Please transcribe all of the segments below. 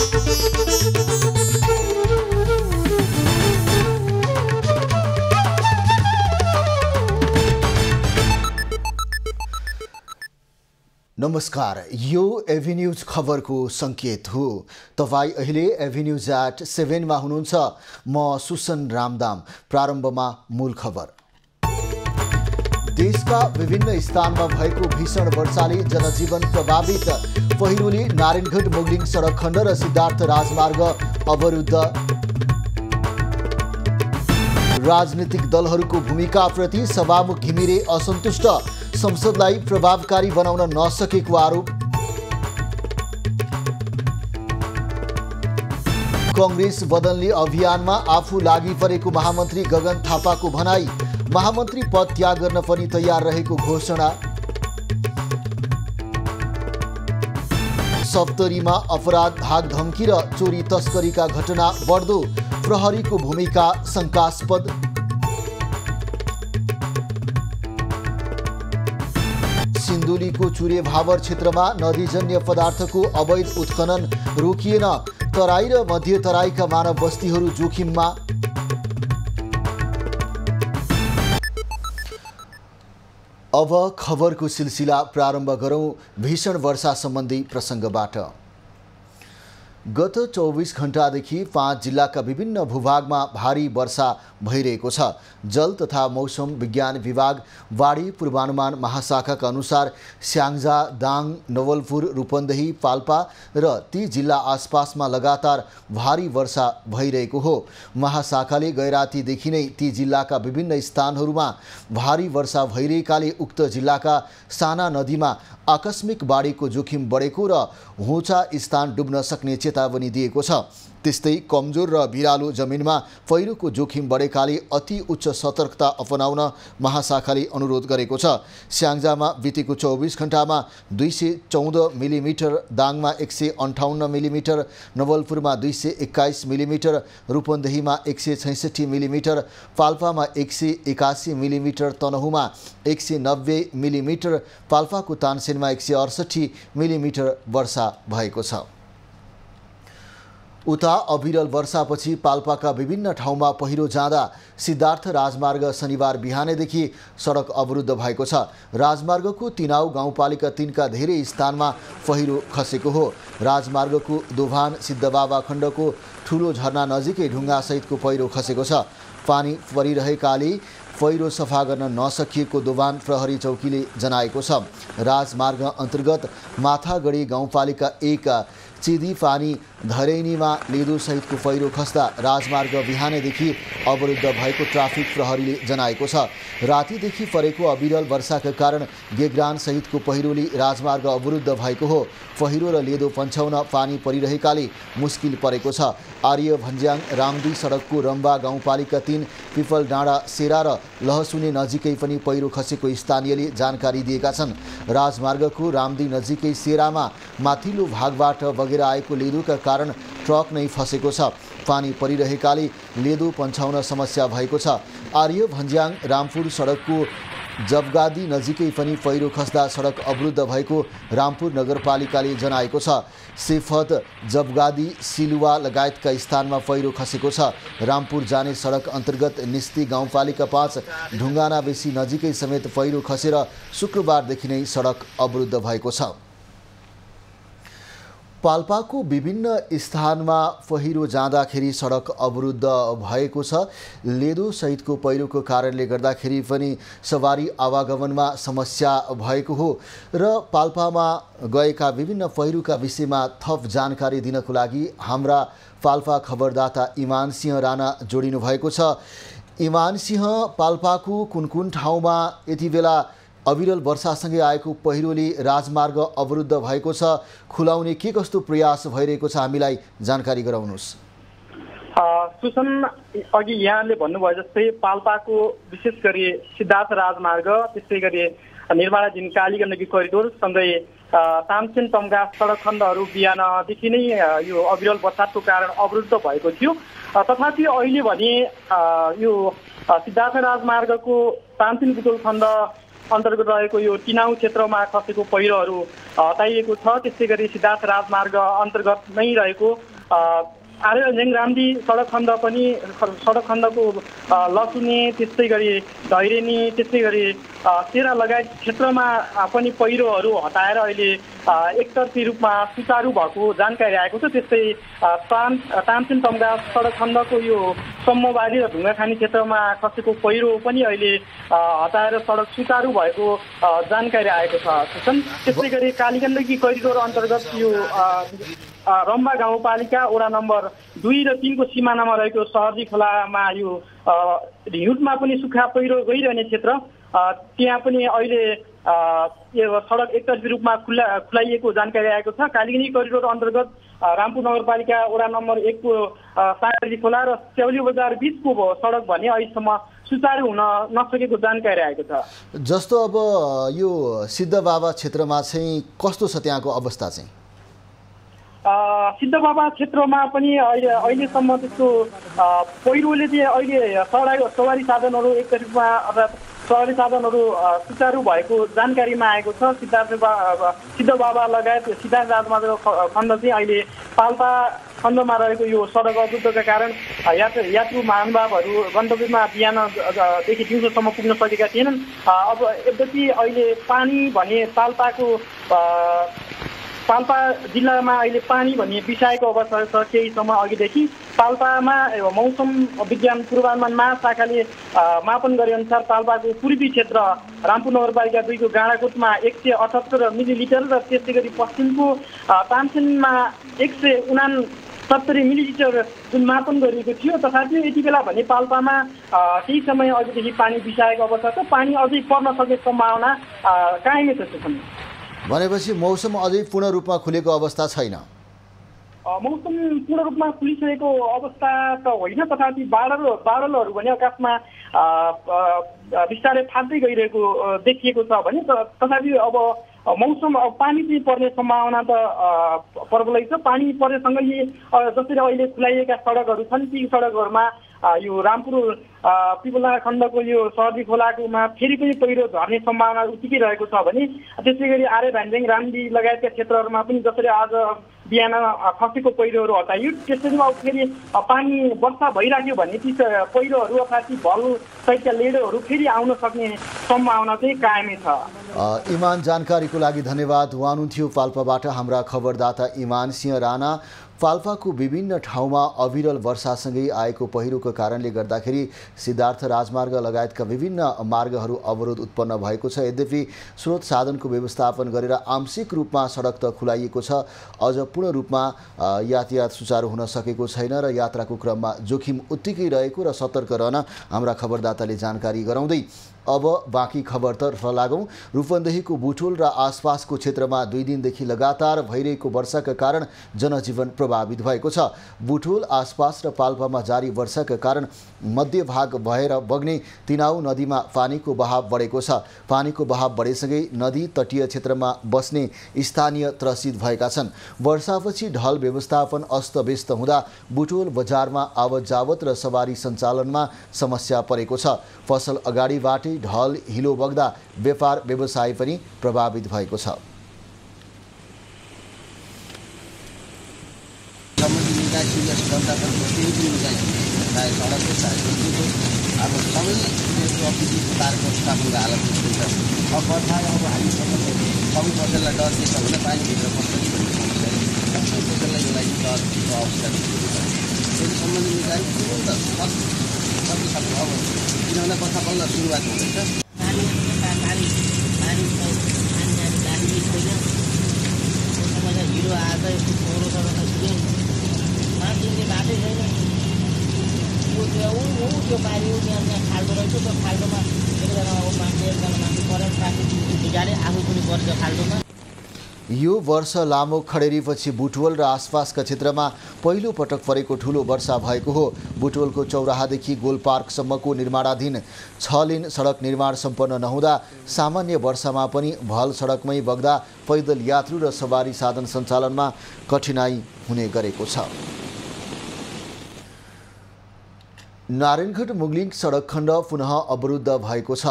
नमस्कार, यो एभिन्यूज खबरको संकेत हो। तपाईं अहिले एभिन्यूज@7 मा हुनुहुन्छ। म सुसन रामदाम। प्रारम्भमा मूल खबर। देशका विभिन्न स्थानमा भएको भीषण वर्षाले जनजीवन प्रभावित। पहिरोले नारायणगढ मोगलिङ सडक खण्ड र सिद्धार्थ राजमार्ग अवरुद्ध। राजनीतिक दलहरूको भूमिकाप्रति सभामुख घिमिरे असन्तुष्ट। संसदलाई प्रभावकारी बनाउन नसकेको आरोप। कांग्रेस बदल्ने अभियानमा आफू लागि परेको महामन्त्री गगन थापाको भनाई। महामन्त्री पद त्याग गर्न पनि तयार रहेको घोषणा। सप्तरीमा अपराध, धाकधम्की र चोरी तस्करीका घटना बढ्दो। प्रहरीको भूमिका शंकास्पद। सिन्धुलीको चुरे भावर क्षेत्रमा नदीजन्य पदार्थको अवैध उत्खनन रोकिएन। तराई र मध्य तराईका मानव बस्तीहरू जोखिममा। अब खबरको सिलसिला प्रारम्भ गरौं भीषण वर्षा सम्बन्धी प्रसङ्गबाट। गत 24 घण्टादेखि 5 जिल्लाका विभिन्न भूभागमा भारी वर्षा भइरहेको छ। जल तथा मौसम विज्ञान विभाग बाढी पूर्वानुमान महाशाखाका अनुसार स्याङ्जा, दाङ, नवलपुर, रूपन्देही, पाल्पा र ती जिल्ला आसपासमा लगातार भारी वर्षा भइरहेको हो। महाशाखाले गैरातीदेखि नै ती जिल्लाका विभिन्न स्थानहरूमा भारी वर्षा भइरहेकाले उक्त जिल्लाका साना नदीमा आकस्मिक बाढीको जोखिम बढेको र होचा स्थान डुब्न सक्ने चेतावनी दिएको छ। त्यस्तै कमजोर र भिरालो जमिनमा पहिरोको जोखिम बढेकाले अति उच्च सतर्कता अपनाउन महाशाखाले अनुरोध गरेको छ। स्याङ्जामा बितेको 24 घण्टामा 214 मिलिमिटर, दाङमा 158 मिलिमिटर, नवलपुरमा 221 मिलिमिटर, रूपन्देहीमा 166 मिलिमिटर, पाल्पामा 181 मिलिमिटर, तनहुमा 190 मिलिमिटर, पाल्पाको तानसेनमा 168 मिलिमिटर वर्षा भएको छ। उता अविरल वर्षापछि पाल्पाका विभिन्न ठाउँमा पहिरो जाँदा सिद्धार्थ राजमार्ग शनिबार बिहानैदेखि सडक अवरुद्ध भएको छ। राजमार्गको तिनाउ गाउँपालिका 3 का धेरै स्थानमा पहिरो खसेको हो। राजमार्गको दोभान सिद्धबाबा खण्डको ठुलो झरना नजिकै ढुङ्गासहितको पहिरो खसेको छ। पानी परिरहेकाले पहिरो सफा गर्न नसकिएको दोभान प्रहरी चौकीले जनाएको छ। राजमार्ग अन्तर्गत माथागढी गाउँपालिका 1 चिदी पानी धरैनीमा लेदो सहितको पहिरो खस्दा राजमार्ग बिहानैदेखि अवरुद्ध भएको ट्राफिक प्रहरीले जनाएको छ। रातिदेखि परेको अविरल वर्षाका कारण गेग्रान सहितको पहिरोले राजमार्ग अवरुद्ध भएको हो। पहिरो र लेदो पन्छाउन पानी परिरहेकाले मुस्किल परेको छ। आर्य भन्ज्याङ रामदी सडकको रम्बा गाउँपालिका 3 पिपल डाँडा सेरा र लहसुने नजिकै पनि पहिरो खसेको स्थानीयले जानकारी दिएका छन्। राजमार्गको रामदी नजिकै सेरामा माथिल्लो भागबाट बगेर आएको लेदोका कारण ट्रक नै फसेको छ। पानी परिरहेकाले लेदो पन्छाउन समस्या भएको छ। आर्य भन्ज्याङ रामपुर सडकको जबगादी नजिकै पनि पहिरो खस्दा सडक अवरुद्ध भएको रामपुर नगरपालिकाले जनाएको छ। सेफत, जबगादी, सिलुवा लगायतका स्थानमा पहिरो खसेको छ। रामपुर जाने सडक अन्तर्गत निस्ती गाउँपालिका 5 ढुङ्गाना बेसी नजिकै समेत पहिरो खसेर शुक्रबारदेखि नै सडक अवरुद्ध भएको छ। पाल्पाको विभिन्न स्थानमा पहिरो जाँदाखेरि सडक अवरुद्ध भएको छ। लेदो सहितको पहिरोको कारणले गर्दाखेरि पनि सवारी आवागमनमा समस्या भएको हो र पाल्पामा गएका विभिन्न पहिरोका विषयमा थप जानकारी दिनको लागि हाम्रा पाल्पा खबरदाता इमान सिंह राणा जोडिनु भएको छ। इमान सिंह, पाल्पाको कुन ठाउँमा यति बेला अविरल वर्षासँगै आएको पहिरोले राजमार्ग अवरुद्ध भएको छ? खुलाउने के कस्तो प्रयास भइरहेको छ, हामीलाई जानकारी गराउनुहोस्। सुसन, अघि यहाँले भन्नुभयो जस्तै पाल्पाको विशेष गरी सिद्धार्थ राजमार्ग, त्यसै गरी निर्माणाधीन कालीगण्डकी कोरिडोर सँगै तामसेन तम्घा सडक खण्डहरू बिहानदेखि नै यो अविरल वर्षाको कारण अवरुद्ध भएको थियो। तथापि अहिले भने यो सिद्धार्थ राजमार्गको तामसेन बुटोल खण्ड अन्तर्गत रहेको यो तिनाउ क्षेत्रमा खसेको पहिरोहरू हटाइएको छ। त्यसै गरी सिद्धार्थ राजमार्ग अन्तर्गत नै रहेको आर्यल्याङ रामदी सडक खण्डको लसुने, त्यसै गरी धैरेनी, त्यसै गरी तेरा लगायत क्षेत्रमा पनि पहिरोहरू हटाएर अहिले एकतर्फी रूपमा सुचारू भएको जानकारी आएको छ। त्यस्तै तामसिन तम्घा सडक खण्डको यो सम्मबारी र ढुङ्गाखानी क्षेत्रमा खसेको पहिरो पनि अहिले हटाएर सडक सुचारू भएको जानकारी आएको छ। त्यसै गरी कालीगण्डकी कोरिडोर अन्तर्गत यो रम्बा गाउँपालिका वडा नम्बर 2 र 3 को सिमानामा रहेको सहरजी खोलामा यो हिउँदमा पनि सुक्खा पहिरो गइरहने क्षेत्र, त्यहाँ पनि अहिले यो सडक एकतर्फी रूपमा खुलाइएको जानकारी आएको छ। कालीगण्डी कोरिडोर अन्तर्गत रामपुर नगरपालिका वडा नम्बर 1 को सागरजी खोला र स्याउली बजार बीचको सडक भने अहिलेसम्म सुचारू हुन नसकेको जानकारी आएको छ। जस्तो अब यो सिद्धबाबा क्षेत्रमा चाहिँ कस्तो छ त्यहाँको अवस्था चाहिँ? सिद्धबाबा क्षेत्रमा पनि अहिलेसम्म त्यस्तो पहिरोले चाहिँ अहिले सवारी साधनहरू एकतर्फमा अर्थात् सवारी साधनहरू सुचारू भएको जानकारीमा आएको छ। सिद्धबाबा लगायत सिद्धार्थ राजमार्ग खण्ड चाहिँ अहिले पाल्पा खण्डमा रहेको यो सडक अवरुद्धका कारण यात्रु महानुभावहरू गन्तव्यमा बिहानदेखि दिउँसोसम्म पुग्न सकेका थिएनन्। अब यद्यपि अहिले पानी भने पाल्पा जिल्लामा अहिले पानी भन्ने बिसाएको अवस्था छ। केही समय अघिदेखि पाल्पामा मौसम विज्ञान पूर्वानुमान महाशाखाले मापन गरे अनुसार पाल्पाको पूर्वी क्षेत्र रामपुर नगरपालिका 2 को गाडाकोटमा 178 मिलिलिटर र त्यसै गरी पश्चिमको तामसिनमा 169 मिलिलिटर जुन मापन गरिएको थियो। तथापि यति बेला भने पाल्पामा केही समय अघिदेखि पानी बिसाएको अवस्था छ। पानी अझै पर्न सक्ने सम्भावना कायमै छ। भनेपछि मौसम अझै पूर्ण रूपमा खुलेको अवस्था छैन? मौसम पूर्ण रूपमा खुलिसकेको अवस्था त होइन, तथापि बादलहरू भने आकाशमा बिस्तारै फाट्दै गइरहेको देखिएको छ भने तथापि अब मौसम पानी चाहिँ पर्ने सम्भावना त प्रबलै छ। पानी पर्नेसँगै जसरी अहिले खुलाइएका सडकहरू छन् ती सडकहरूमा यो रामपुर पिपला खण्डको यो सहरजी खोलाकोमा फेरि पनि पहिरो झर्ने सम्भावना उत्तिकै रहेको छ भने त्यसै गरी आर्य भान्ज्याङ रामदी लगायतका क्षेत्रहरूमा पनि जसरी आज बिहान खसेको पहिरोहरू हटाइयो त्यसैमा अब फेरि पानी वर्षा भइराख्यो भने ती पहिरोहरू अर्थात् ती भल सहितका लेडोहरू फेरि आउन सक्ने सम्भावना चाहिँ कायमै छ। इमान जानकारीको लागि धन्यवाद। उहाँ हुनुहुन्थ्यो पाल्पाबाट हाम्रा खबरदाता इमान सिंह राणा। पाल्पाको विभिन्न ठाउँमा अविरल वर्षासँगै आएको पहिरोको कारणले गर्दाखेरि सिद्धार्थ राजमार्ग लगायतका विभिन्न मार्गहरू अवरोध उत्पन्न भएको छ। यद्यपि स्रोत साधनको व्यवस्थापन गरेर आंशिक रूपमा सडक त खुलाइएको छ, अझ पूर्ण रूपमा यातायात सुचारू हुन सकेको छैन र यात्राको क्रममा जोखिम उत्तिकै रहेको र सतर्क रहन हाम्रा खबरदाताले जानकारी गराउँदै अब बाँकी खबरतर्फ लागौं। रूपन्देहीको बुटोल र आसपासको क्षेत्रमा 2 दिनदेखि लगातार भइरहेको वर्षाका कारण जनजीवन प्रभावित भएको छ। बुटोल आसपास र पाल्पामा जारी वर्षाका कारण मध्यभाग भएर बग्ने तिनाउ नदीमा पानीको बहाव बढेको छ। पानीको बहाव बढेसँगै नदी तटीय क्षेत्रमा बस्ने स्थानीय त्रसित भएका छन्। वर्षापछि ढल व्यवस्थापन अस्तव्यस्त हुँदा बुटोल बजारमा आवत जावत र सवारी सञ्चालनमा समस्या परेको छ। फसल अगाडिबाटै ढल हिलो बग्दा व्यापार व्यवसाय पनि प्रभावित भएको छ। किनभने बर्खा बल्ल सुरुवात हुँदैछ। हिरो आज यस्तो थोरो छ भने मान्छेले बाटै छैन। त्यो पानी यहाँ खाल्डो रहेछ, त्यो खाल्डोमा एकजना मान्छे परेर ट्राफिक बिगारे, आफू पनि पर्छ खाल्डोमा। यो वर्ष लामो खडेरीपछि बुटवल र आसपासका क्षेत्रमा पहिलो पटक परेको ठूलो वर्षा भएको हो। बुटवलको चौराहादेखि गोलपार्कसम्मको निर्माणाधीन 6 लेन सडक निर्माण सम्पन्न नहुँदा सामान्य वर्षामा पनि भल सडकमै बग्दा पैदल यात्रु र सवारी साधन सञ्चालनमा कठिनाई हुने गरेको छ। नारायणगढ मुगलिङ सडक खण्ड पुनः अवरुद्ध भएको छ।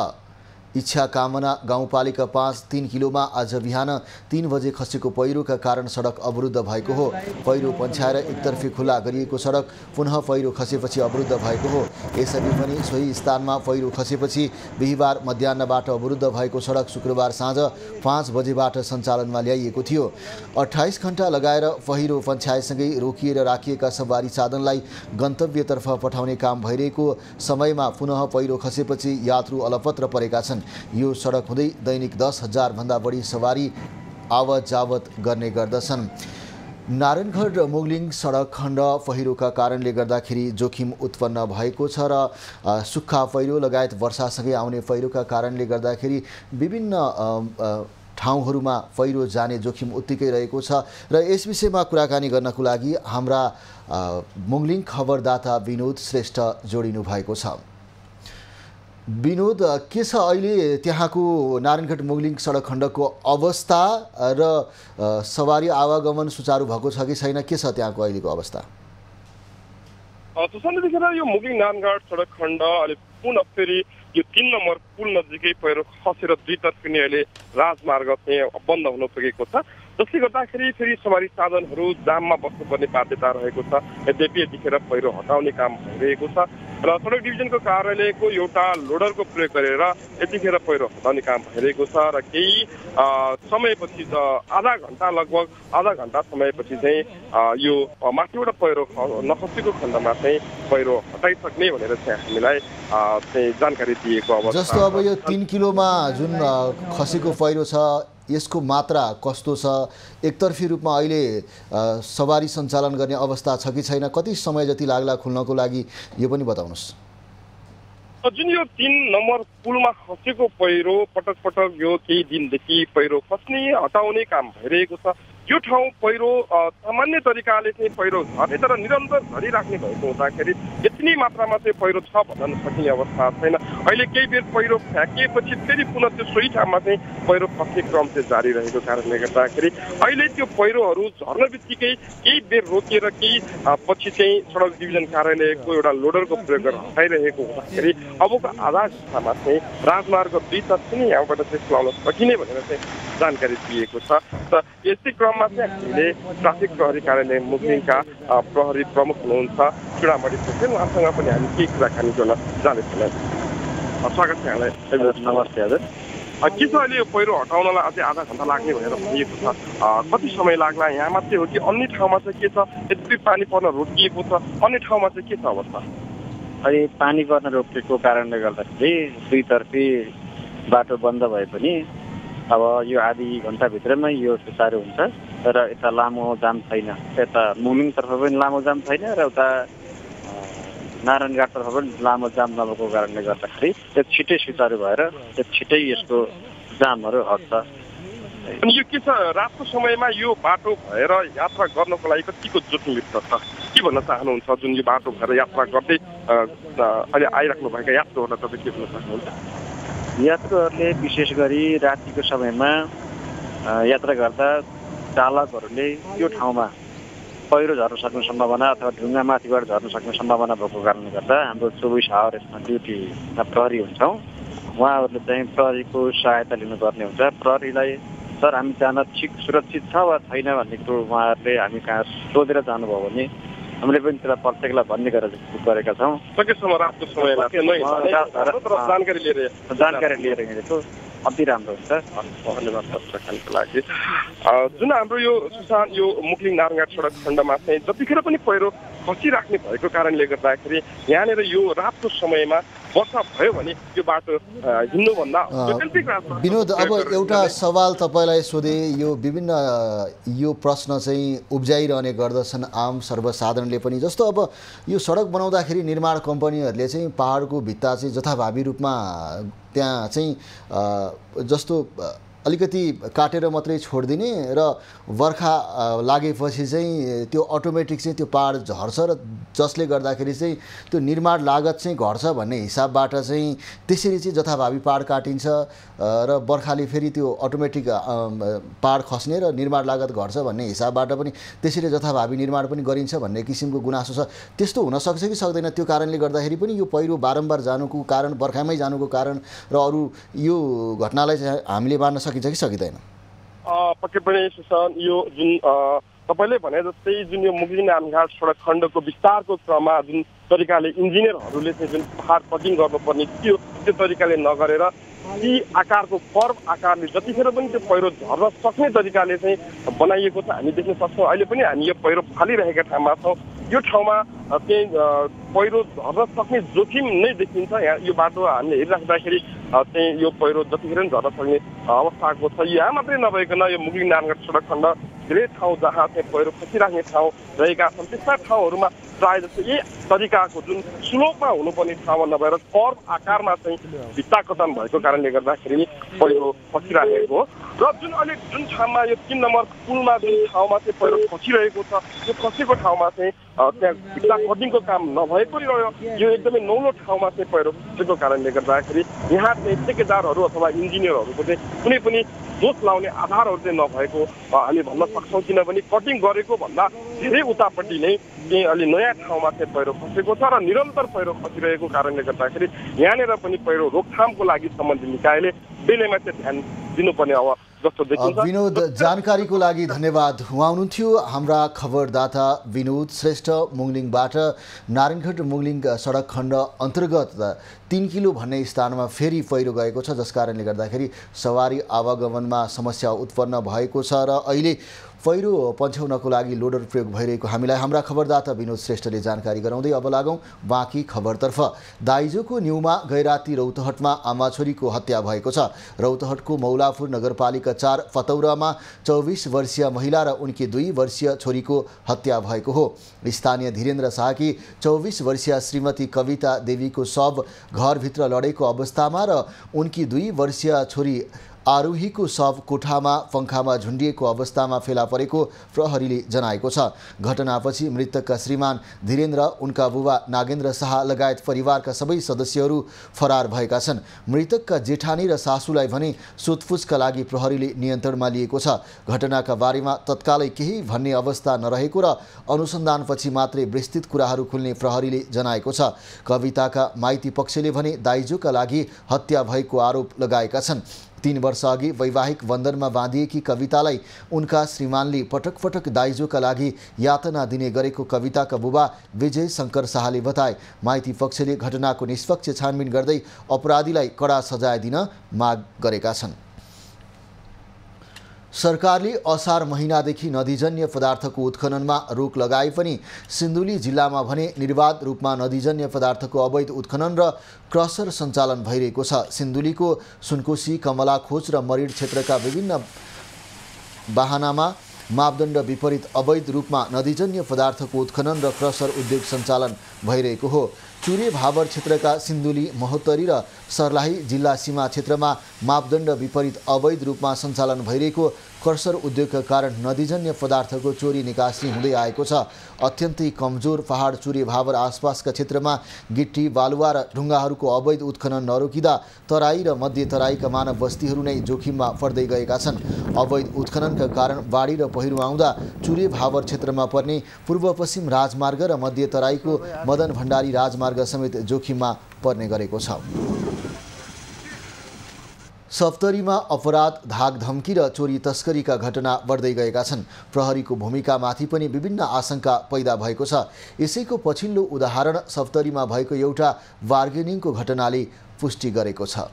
इच्छा कामना गाउँपालिका 5 3 किलोमा आज बिहान 3 बजे खसेको पहिरोका कारण सडक अवरुद्ध भएको हो। पहिरो पन्छाएर एकतर्फी खुला गरिएको सडक पुनः पहिरो खसेपछि अवरुद्ध भएको हो। यसअघि पनि सोही स्थानमा पहिरो खसेपछि बिहिबार मध्याह्नबाट अवरुद्ध भएको सडक शुक्रबार साँझ 5 बजेबाट सञ्चालनमा ल्याइएको थियो। 28 घण्टा लगाएर पहिरो पन्छाएसँगै रोकिएर राखिएका सवारी साधनलाई गन्तव्यतर्फ पठाउने काम भइरहेको समयमा पुनः पहिरो खसेपछि यात्रु अलपत्र परेका छन्। यो सडक हुँदै दैनिक 10,000 भन्दा बढी सवारी आवत जावत गर्ने गर्दछन्। नारायणगढ मुगलिङ सडक खण्ड पहिरोका कारणले गर्दाखेरि जोखिम उत्पन्न भएको छ र सुक्खा पहिरो लगायत वर्षासँगै आउने पहिरोका कारणले गर्दाखेरि विभिन्न ठाउँहरूमा पहिरो जाने जोखिम उत्तिकै रहेको छ र यस विषयमा कुराकानी गर्नको लागि हाम्रा मुगलिङ खबरदाता विनोद श्रेष्ठ जोडिनु भएको छ। विनोद, के छ अहिले त्यहाँको नारायणगढ मुगलिङ सडक खण्डको अवस्था र सवारी आवागमन सुचारू भएको छ कि छैन? के छ त्यहाँको अहिलेको अवस्था? देखेर यो मुगलिङ नारायणगढ सडक खण्ड अहिले पुनः फेरि यो 3 नम्बर पुल नजिकै पहिरो खसेर दुईतर्फ नै अहिले राजमार्ग चाहिँ बन्द हुन पुगेको छ, जसले गर्दाखेरि फेरि सवारी साधनहरू जाममा बस्नुपर्ने बाध्यता रहेको छ। यद्यपि यतिखेर पहिरो हटाउने काम भइरहेको छ र सडक डिभिजनको कार्यालयको एउटा लोडरको प्रयोग गरेर यतिखेर पहिरो हटाउने काम भइरहेको छ र केही समयपछि लगभग आधा घण्टा समयपछि चाहिँ यो माथिबाट पहिरो नखसेको खण्डमा चाहिँ पहिरो हटाइसक्ने भनेर चाहिँ हामीलाई चाहिँ जानकारी दिएको अवस्था। जस्तो अब यो 3 किलोमा जुन खसेको पहिरो छ यसको मात्रा कस्तो छ? एकतर्फी रूपमा अहिले सवारी सञ्चालन गर्ने अवस्था छ कि छैन? कति समय जति लाग्ला खुल्नको लागि यो पनि बताउनुहोस्। जुन यो 3 नम्बर पुलमा खसेको पहिरो पटक पटक यो केही दिनदेखि पहिरो खस्ने हटाउने काम भइरहेको छ। यो ठाउँ पहिरो सामान्य तरिकाले चाहिँ पहिरो झर्ने तर निरन्तर झरिराख्ने भएको हुँदाखेरि यति नै मात्रामा चाहिँ पहिरो छ भन्न नसकिने अवस्था छैन। अहिले केही बेर पहिरो फ्याँकिएपछि फेरि पुनः त्यो सोही ठाउँमा चाहिँ पहिरो खस्ने क्रम चाहिँ जारी रहेको कारणले गर्दाखेरि अहिले त्यो पहिरोहरू झर्न बित्तिकै केही बेर रोकिएर केही पछि चाहिँ सडक डिभिजन कार्यालयको एउटा लोडरको प्रयोग गरेर हटाइरहेको हुँदाखेरि अबको आधा घण्टामा चाहिँ राजमार्ग दुईतर्फ नै यहाँबाट चाहिँ चलाउन सकिने भनेर चाहिँ जानकारी दिएको छ। र यस्तै क्रममा चाहिँ हामीले ट्राफिक प्रहरी कार्यालय मुगलिङका प्रहरी प्रमुख हुनुहुन्छ चुडामणि पोखरेल, उहाँसँग पनि हामी केही कुराकानी गर्न जाँदैछौँ। स्वागत छ यहाँलाई। नमस्ते हजुर। के छ अहिले यो पहिरो हटाउनलाई अझै आधा घण्टा लाग्ने भनेर भनिएको छ, कति समय लाग्ला? यहाँ मात्रै हो कि अन्य ठाउँमा चाहिँ के छ? यति पानी पर्न रोकिएको छ, अन्य ठाउँमा चाहिँ के छ अवस्था? अहिले पानी पर्न रोकिएको कारणले गर्दाखेरि दुईतर्फी बाटो बन्द भए पनि अब यो आधी घन्टाभित्रमै यो सुचारू हुन्छ। तर यता लामो जाम छैन, यता मुगलिङतर्फ पनि लामो जाम छैन र उता नारायणगढतर्फ पनि लामो जाम नभएको कारणले गर्दाखेरि त्यो छिटै सुचारू भएर त्यो छिटै यसको जामहरू हट्छ। अनि यो के छ, रातको समयमा यो बाटो भएर यात्रा गर्नको लागि कतिको जोखिमयुक्त छ? के भन्न चाहनुहुन्छ जुन यो बाटो भएर यात्रा गर्दै अहिले आइराख्नु भएका यात्रुहरूलाई तपाईँ के भन्न चाहनुहुन्छ? यात्रुहरूले विशेष गरी रातिको समयमा यात्रा गर्दा चालकहरूले यो ठाउँमा पहिरो झर्न सक्ने सम्भावना अथवा ढुङ्गा माथिबाट झर्न सक्ने सम्भावना भएको कारणले गर्दा हाम्रो 24 आवर यसमा ड्युटीमा प्रहरी हुन्छौँ। उहाँहरूले चाहिँ प्रहरीको सहायता लिनुपर्ने हुन्छ। प्रहरीलाई सर हामी जान ठिक सुरक्षित छ वा छैन भन्ने कुरो उहाँहरूले हामी कहाँ सोधेर जानुभयो भने हामीले पनि त्यसलाई प्रत्येकलाई भन्ने गरेका छौँ। सकेसम्म रातको समयमा जानकारी लिएर हिँडेको अति राम्रो हुन्छ। धन्यवाद कुराकानीको लागि। जुन हाम्रो यो सुशान यो मुगलिङ नारायणगढ सडक खण्डमा चाहिँ जतिखेर पनि पहिरो खसिराख्ने भएको कारणले गर्दाखेरि यहाँनिर यो रातको समयमा वर्षा भयो भने यो बाटो हिँड्नुभन्दा विनोद, अब एउटा सवाल तपाईँलाई सोधे, यो विभिन्न यो प्रश्न चाहिँ उब्जाइरहने गर्दछन् आम सर्वसाधारणले पनि। जस्तो अब यो सडक बनाउँदाखेरि निर्माण कम्पनीहरूले चाहिँ पहाडको भित्ता चाहिँ जथाभावी रूपमा त्यहाँ चाहिँ जस्तो अलिकति काटेर मात्रै छोडिदिने र बर्खा लागेपछि चाहिँ त्यो अटोमेटिक चाहिँ त्यो पहाड झर्छ र जसले गर्दाखेरि चाहिँ त्यो निर्माण लागत चाहिँ घट्छ भन्ने हिसाबबाट चाहिँ त्यसरी चाहिँ जथाभावी पाड काटिन्छ र बर्खाले फेरि त्यो अटोमेटिक पाड खस्ने र निर्माण लागत घट्छ भन्ने हिसाबबाट पनि त्यसरी जथाभावी निर्माण पनि गरिन्छ भन्ने किसिमको गुनासो छ। त्यस्तो हुन सक्छ कि सक्दैन? त्यो कारणले गर्दाखेरि पनि यो पहिरो बारम्बार जानुको कारण, बर्खामै जानुको कारण र अरू यो घटनालाई चाहिँ हामीले मान्न सकिन्छ कि सकिँदैन? पक्कै पनि सुशान्त, यो जुन तपाईँले भने जस्तै जुन यो मुगलिङ नारायणघाट सडक खण्डको विस्तारको क्रममा जुन तरिकाले इन्जिनियरहरूले चाहिँ जुन पहाड कटिङ गर्नुपर्ने थियो त्यो तरिकाले नगरेर ती आकारको कर्भ आकारले जतिखेर पनि त्यो पहिरो झर्न सक्ने तरिकाले चाहिँ बनाइएको छ हामी देख्न सक्छौँ। अहिले पनि हामी यो पहिरो फालिरहेका ठाउँमा छौँ। यो ठाउँमा चाहिँ पहिरो झर्न सक्ने जोखिम नै देखिन्छ। यहाँ यो बाटो हामीले हेरिराख्दाखेरि चाहिँ यो पहिरो जतिखेर पनि झर्न सक्ने अवस्थाको छ। यहाँ मात्रै नभइकन यो मुगलिङ नारायणघाट सडक खण्ड धेरै ठाउँ जहाँ चाहिँ पहिरो खसिराख्ने ठाउँ रहेका छन् त्यस्ता ठाउँहरूमा प्रायः जस्तो यही तरिकाको जुन स्लोपमा हुनुपर्ने ठाउँमा नभएर कर्भ आकारमा चाहिँ भित्ता कटान भएको कारणले गर्दाखेरि पहिरो खसिराखेको हो। र जुन अहिले जुन ठाउँमा यो 3 नम्बर पुलमा जुन ठाउँमा चाहिँ पहिरो खसिरहेको छ त्यो खसेको ठाउँमा चाहिँ त्यहाँ भित्ता कटिङको काम नभएको रह्यो। यो एकदमै नौलो ठाउँमा चाहिँ पहिरो खसेको कारणले गर्दाखेरि यहाँ चाहिँ ठेकेदारहरू अथवा इन्जिनियरहरूको चाहिँ कुनै पनि दोष लाउने आधारहरू चाहिँ नभएको हामी भन्न सक्छौँ। किनभने कटिङ गरेको भन्दा धेरै उतापट्टि नै चाहिँ अलि नयाँ ठाउँमा चाहिँ पहिरो खसेको छ र निरन्तर पहिरो खसिरहेको कारणले गर्दाखेरि यहाँनिर पनि पहिरो रोकथामको लागि सम्बन्धित निकायले बेलैमा चाहिँ ध्यान दिनुपर्ने अब जस्तो देखिन्छ। विनोद, जानकारीको लागि धन्यवाद। उहाँ हुनुहुन्थ्यो हाम्रा खबरदाता विनोद श्रेष्ठ। मुगलिङबाट नारायणघाट मुगलिङ सडक खण्ड अन्तर्गत 3 किलो भन्ने स्थानमा फेरि पहिरो गएको छ, जस कारणले गर्दाखेरि सवारी आवागमनमा समस्या उत्पन्न भएको छ र अहिले पहिरो पन्छाउनको लागि लोडर प्रयोग भइरहेको हामीलाई हाम्रा खबरदाता विनोद श्रेष्ठले जानकारी गराउँदै अब लागौँ बाँकी खबरतर्फ। दाइजोको न्युमा गैराती रौतहटमा आमा छोरीको हत्या भएको छ। रौतहटको मौलापुर नगरपालिका 4 फतौरामा 24 वर्षीय महिला र उनकी 2 वर्षीय छोरीको हत्या भएको हो। स्थानीय धीरेन्द्र शाहकी 24 वर्षीय श्रीमती कविता देवीको शव घरभित्र लडेको अवस्थामा र उनकी 2 वर्षीय छोरी आरोहीको शव कोठामा पङ्खामा झुन्डिएको अवस्थामा फेला परेको प्रहरीले जनाएको छ। घटनापछि मृतकका श्रीमान धीरेन्द्र, उनका बुबा नागेन्द्र शाह लगायत परिवारका सबै सदस्यहरू फरार भएका छन्। मृतकका जेठानी र सासूलाई भने सोधपुछका लागि प्रहरीले नियन्त्रणमा लिएको छ। घटनाका बारेमा तत्कालै केही भन्ने अवस्था नरहेको र अनुसन्धानपछि मात्रै विस्तृत कुराहरू खुल्ने प्रहरीले जनाएको छ। कविताका माइती पक्षले भने दाइजोका लागि हत्या भएको आरोप लगाएका छन्। 3 वर्ष अघि वैवाहिक बन्धनमा बाँधिएकी कवितालाई उनका श्रीमानले पटक पटक दाइजोका लागि यातना दिने गरेको कविताका बुबा विजय शङ्कर शाहले बताए। माइती पक्षले घटनाको निष्पक्ष छानबिन गर्दै अपराधीलाई कडा सजाय दिन माग गरेका छन्। सरकारले असार महिनादेखि नदीजन्य पदार्थको उत्खननमा रोक लगाए पनि सिन्धुली जिल्लामा भने निर्वाध रूपमा नदीजन्य पदार्थको अवैध उत्खनन र क्रसर सञ्चालन भइरहेको छ। सिन्धुलीको सुनकोशी, कमलाखोच र मरिड क्षेत्रका विभिन्न बाहनामा मापदण्ड विपरीत अवैध रूपमा नदीजन्य पदार्थको उत्खनन र क्रसर उद्योग सञ्चालन भइरहेको हो। चुरे भावर क्षेत्रका सिन्धुली, महोत्तरी र सर्लाही जिल्ला सीमा क्षेत्रमा मापदण्ड विपरीत अवैध रूपमा सञ्चालन भइरहेको क्रसर उद्योगका कारण नदीजन्य पदार्थको चोरी निकासी हुँदै आएको छ। अत्यन्तै कमजोर पहाड चुरे भावर आसपासका क्षेत्रमा गिट्टी, बालुवा र ढुङ्गाहरूको अवैध उत्खनन नरोकिँदा तराई र मध्य तराईका मानव बस्तीहरू नै जोखिममा पर्दै गएका छन्। अवैध उत्खननका कारण बाढी र पहिरो आउँदा चुरे भावर क्षेत्रमा पर्ने पूर्व पश्चिम राजमार्ग र मध्य तराईको मदन भण्डारी राजमार्ग समेत जोखिममा पर्ने गरेको छ। सप्तरीमा अपराध, धाकधम्की र चोरी तस्करीका घटना बढ्दै गएका छन्। प्रहरीको भूमिकामाथि पनि विभिन्न आशंका पैदा भएको छ। यसैको पछिल्लो उदाहरण सप्तरीमा भएको एउटा बार्गेनिङको घटनाले पुष्टि गरेको छ।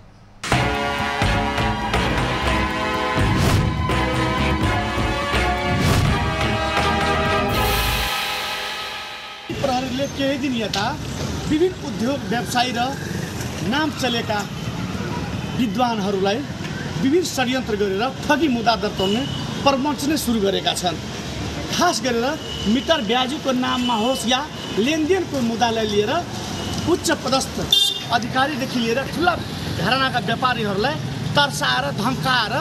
प्रहरीले केही दिन यता विभिन्न उद्योग व्यवसायी र नाम चलेका विद्वानहरूलाई विभिन्न षड्यन्त्र गरेर ठगी मुद्दा दर्ताउने प्रवञ्चना सुरु गरेका छन्। खास गरेर मिटर ब्याजको नाममा होस् या लेनदेनको मुद्दालाई लिएर उच्च पदस्थ अधिकारीदेखि लिएर ठुला घरानाका व्यापारीहरूलाई तर्साएर धम्काएर